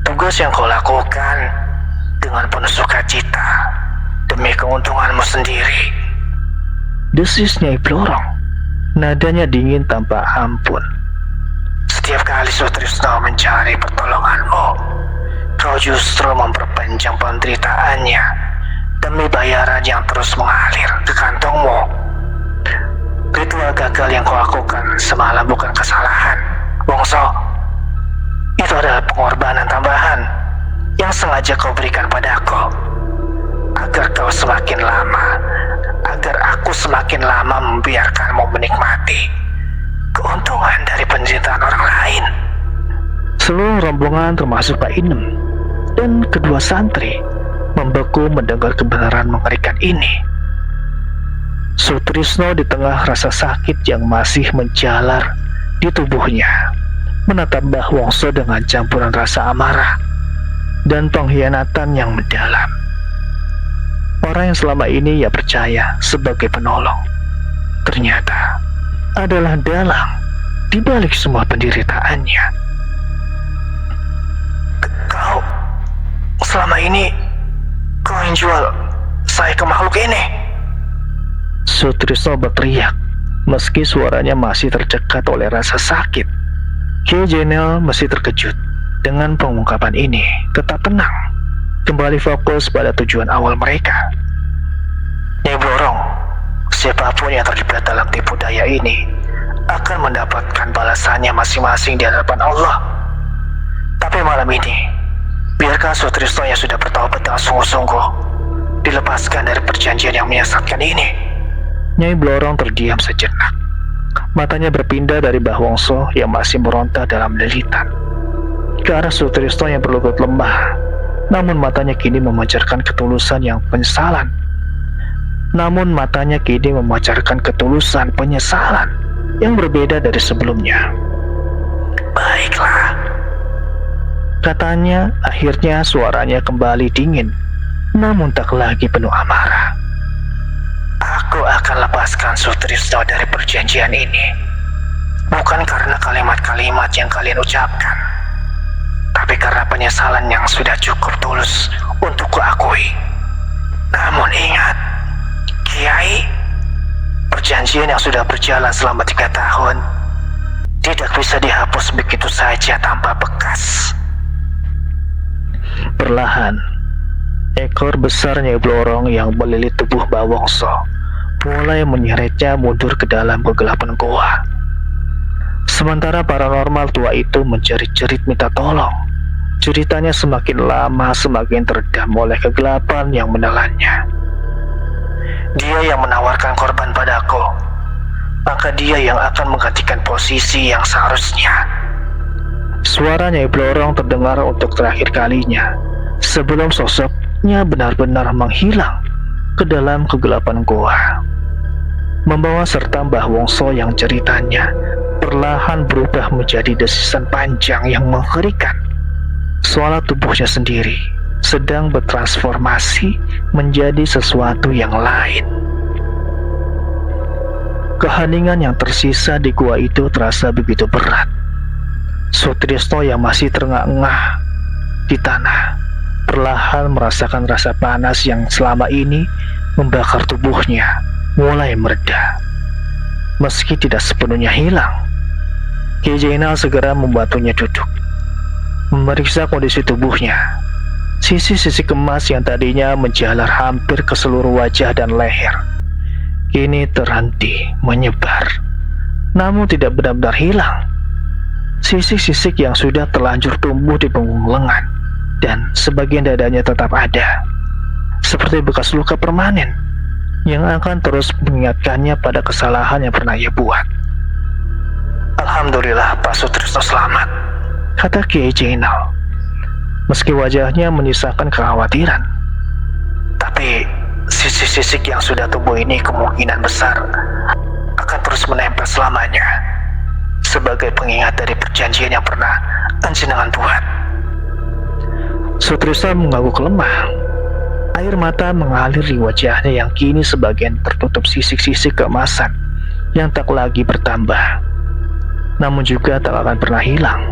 Tugas yang kau lakukan dengan penuh sukacita demi keuntunganmu sendiri, desis Nyai Blorong. Nadanya dingin tanpa ampun. Setiap kali Sutrisno mencari pertolonganmu, kau justru memperpanjang penderitaannya demi bayaran yang terus mengalir ke kantongmu. Ritual gagal yang kau lakukan semalam bukan kesalahan, Wongso. Itu adalah pengorbanan tambahan yang sengaja kau berikan padaku, agar aku semakin lama membiarkanmu menikmati keuntungan dari penderitaan orang lain. Seluruh rombongan termasuk Pak Inem dan kedua santri membeku mendengar kebenaran mengerikan ini. Sutrisno di tengah rasa sakit yang masih menjalar di tubuhnya menatap Mbah Wongso dengan campuran rasa amarah dan pengkhianatan yang mendalam. Orang yang selama ini ia percaya sebagai penolong ternyata adalah dalang di balik semua penderitaannya. Kau selama ini kau yang jual saya ke makhluk ini? Sutrisno berteriak, meski suaranya masih tercekat oleh rasa sakit. Ki Jenel masih terkejut dengan pengungkapan ini, tetap tenang, kembali fokus pada tujuan awal mereka. Nyai Blorong, siapapun yang terlibat dalam tipu daya ini akan mendapatkan balasannya masing-masing di hadapan Allah. Tapi malam ini, biarkan Sutrisno yang sudah bertaubat dengan sungguh-sungguh dilepaskan dari perjanjian yang menyesatkan ini. Nyai Blorong terdiam sejenak. Matanya berpindah dari Mbah Wongso yang masih meronta dalam lilitan ke arah Sutrisno yang berlutut lemah. Namun matanya kini memancarkan ketulusan penyesalan yang berbeda dari sebelumnya. Baiklah, katanya. Akhirnya suaranya kembali dingin, namun tak lagi penuh amarah. Aku akan lepaskan Sutrisno dari perjanjian ini, bukan karena kalimat-kalimat yang kalian ucapkan, tapi karena penyesalan yang sudah cukup tulus untuk kuakui. Namun ingat, Kiai, perjanjian yang sudah berjalan selama 3 tahun tidak bisa dihapus begitu saja tanpa bekas. Perlahan, ekor besar Nyai Blorong yang melilit tubuh Mbah Wongso mulai menyeretnya mundur ke dalam kegelapan gua. Sementara paranormal tua itu menjerit-jerit minta tolong, Ceritanya semakin lama semakin teredam oleh kegelapan yang menelannya. Dia yang menawarkan korban padaku, maka dia yang akan menggantikan posisi yang seharusnya. Suara Nyai Blorong terdengar untuk terakhir kalinya sebelum sosoknya benar-benar menghilang ke dalam kegelapan goa, membawa serta Mbah Wongso yang ceritanya perlahan berubah menjadi desisan panjang yang mengerikan. Seolah tubuhnya sendiri sedang bertransformasi menjadi sesuatu yang lain. Keheningan yang tersisa di gua itu terasa begitu berat. Sutrisno yang masih terengah-engah di tanah perlahan merasakan rasa panas yang selama ini membakar tubuhnya mulai mereda. Meski tidak sepenuhnya hilang, Ki Jainal segera membantunya duduk, memeriksa kondisi tubuhnya. Sisi-sisi kemas yang tadinya menjalar hampir ke seluruh wajah dan leher kini terhenti menyebar, namun tidak benar-benar hilang. Sisik-sisik yang sudah terlanjur tumbuh di punggung lengan dan sebagian dadanya tetap ada, seperti bekas luka permanen yang akan terus mengingatkannya pada kesalahan yang pernah ia buat. "Alhamdulillah Pak Sutrisno selamat," kata Kiai Jainal, meski wajahnya menyisakan kekhawatiran. "Tapi sisik-sisik yang sudah tumbuh ini kemungkinan besar akan terus menempel selamanya, sebagai pengingat dari perjanjian yang pernah Anjenengan buat." Sutrisno mengangguk lemah. Air mata mengalir di wajahnya yang kini sebagian tertutup sisik-sisik keemasan yang tak lagi bertambah, namun juga tak akan pernah hilang.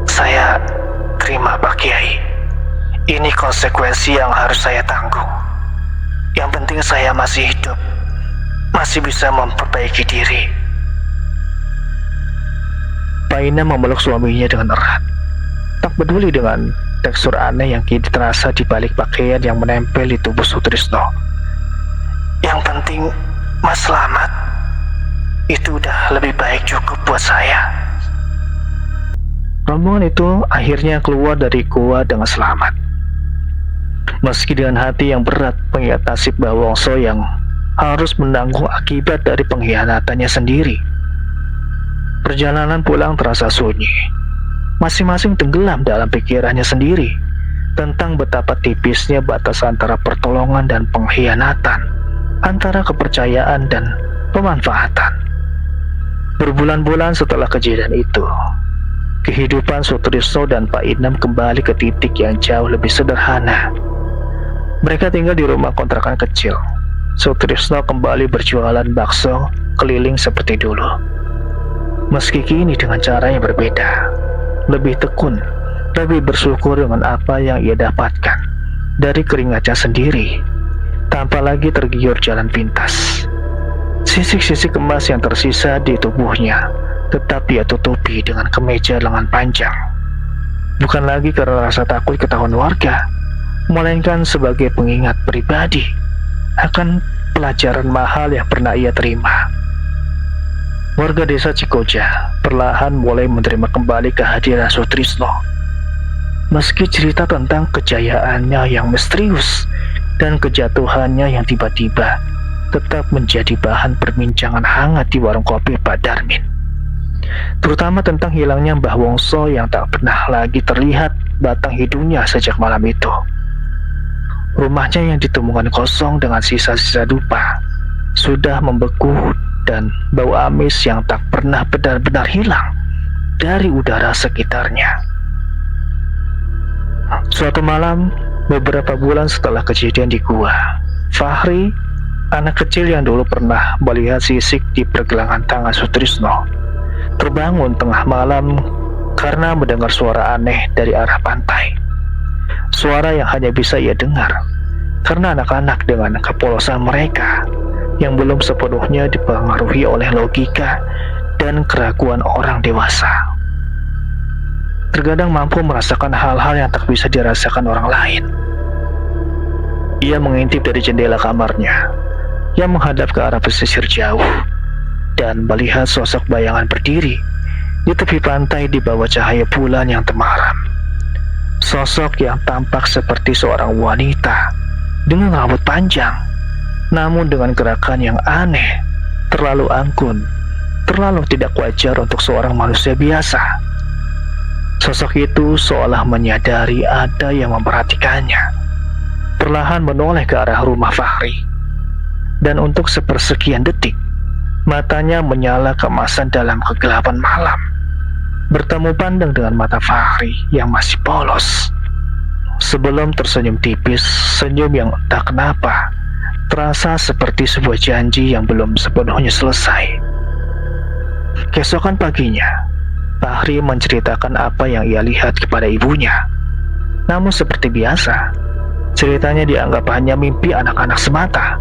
"Saya terima Pak Kiai. Ini konsekuensi yang harus saya tanggung. Yang penting saya masih hidup, masih bisa memperbaiki diri." Paina memeluk suaminya dengan erat, tak peduli dengan tekstur aneh yang kini terasa di balik pakaian yang menempel di tubuh Sutrisno. "Yang penting Mas selamat. Itu udah lebih baik cukup buat saya." Rombongan itu akhirnya keluar dari gua dengan selamat. Meski dengan hati yang berat mengingat nasib Mbah Wongso yang harus menanggung akibat dari pengkhianatannya sendiri. Perjalanan pulang terasa sunyi. Masing-masing tenggelam dalam pikirannya sendiri tentang betapa tipisnya batas antara pertolongan dan pengkhianatan, antara kepercayaan dan pemanfaatan. Berbulan-bulan setelah kejadian itu, kehidupan Sutrisno dan Pak Inem kembali ke titik yang jauh lebih sederhana. Mereka tinggal di rumah kontrakan kecil. Sutrisno kembali berjualan bakso keliling seperti dulu, meski kini dengan cara yang berbeda, lebih tekun, lebih bersyukur dengan apa yang ia dapatkan dari keringatnya sendiri, tanpa lagi tergiur jalan pintas. Sisik-sisik emas yang tersisa di tubuhnya tetap ia tutupi dengan kemeja lengan panjang, bukan lagi karena rasa takut ketahuan warga, melainkan sebagai pengingat pribadi akan pelajaran mahal yang pernah ia terima. Warga desa Cikoja perlahan mulai menerima kembali kehadiran Sutrisno. Meski cerita tentang kejayaannya yang misterius dan kejatuhannya yang tiba-tiba tetap menjadi bahan perbincangan hangat di warung kopi Pak Darmin. Terutama tentang hilangnya Mbah Wongso yang tak pernah lagi terlihat batang hidungnya sejak malam itu. Rumahnya yang ditemukan kosong dengan sisa-sisa dupa sudah membeku dan bau amis yang tak pernah benar-benar hilang dari udara sekitarnya. Suatu malam, beberapa bulan setelah kejadian di gua, Fahri, anak kecil yang dulu pernah melihat sisik di pergelangan tangan Sutrisno, terbangun tengah malam karena mendengar suara aneh dari arah pantai. Suara yang hanya bisa ia dengar karena anak-anak dengan kepolosan mereka yang belum sepenuhnya dipengaruhi oleh logika dan keraguan orang dewasa, terkadang mampu merasakan hal-hal yang tak bisa dirasakan orang lain. Ia mengintip dari jendela kamarnya yang menghadap ke arah pesisir jauh dan melihat sosok bayangan berdiri di tepi pantai di bawah cahaya bulan yang temaram. Sosok yang tampak seperti seorang wanita dengan rambut panjang, namun dengan gerakan yang aneh, terlalu anggun, terlalu tidak wajar untuk seorang manusia biasa. Sosok itu seolah menyadari ada yang memperhatikannya, perlahan menoleh ke arah rumah Fahri. Dan untuk sepersekian detik, matanya menyala keemasan dalam kegelapan malam, bertemu pandang dengan mata Fahri yang masih polos. Sebelum tersenyum tipis, senyum yang entah kenapa terasa seperti sebuah janji yang belum sepenuhnya selesai. Keesokan paginya, Fahri menceritakan apa yang ia lihat kepada ibunya. Namun seperti biasa, ceritanya dianggap hanya mimpi anak-anak semata.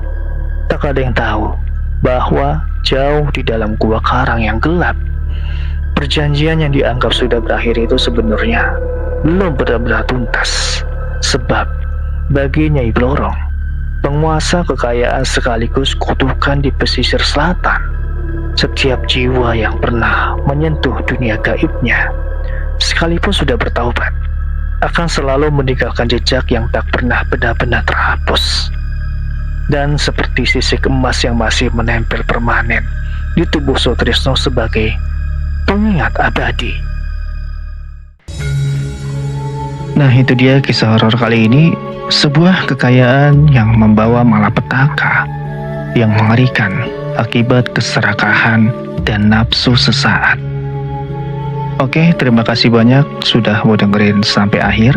Tak ada yang tahu bahwa jauh di dalam gua karang yang gelap, perjanjian yang dianggap sudah berakhir itu sebenarnya belum benar-benar tuntas. Sebab bagi Nyai Blorong, penguasa kekayaan sekaligus kutukan di pesisir selatan, setiap jiwa yang pernah menyentuh dunia gaibnya, sekalipun sudah bertaubat, akan selalu meninggalkan jejak yang tak pernah benar-benar terhapus. Dan seperti sisik emas yang masih menempel permanen di tubuh Sutrisno sebagai pengingat abadi. Nah, itu dia kisah horor kali ini, sebuah kekayaan yang membawa malapetaka yang mengerikan akibat keserakahan dan nafsu sesaat. Oke, terima kasih banyak sudah mau dengerin sampai akhir.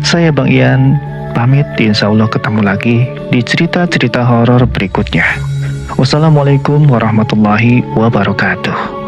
Saya Bang Ian pamit, insya Allah ketemu lagi di cerita-cerita horor berikutnya. Wassalamualaikum warahmatullahi wabarakatuh.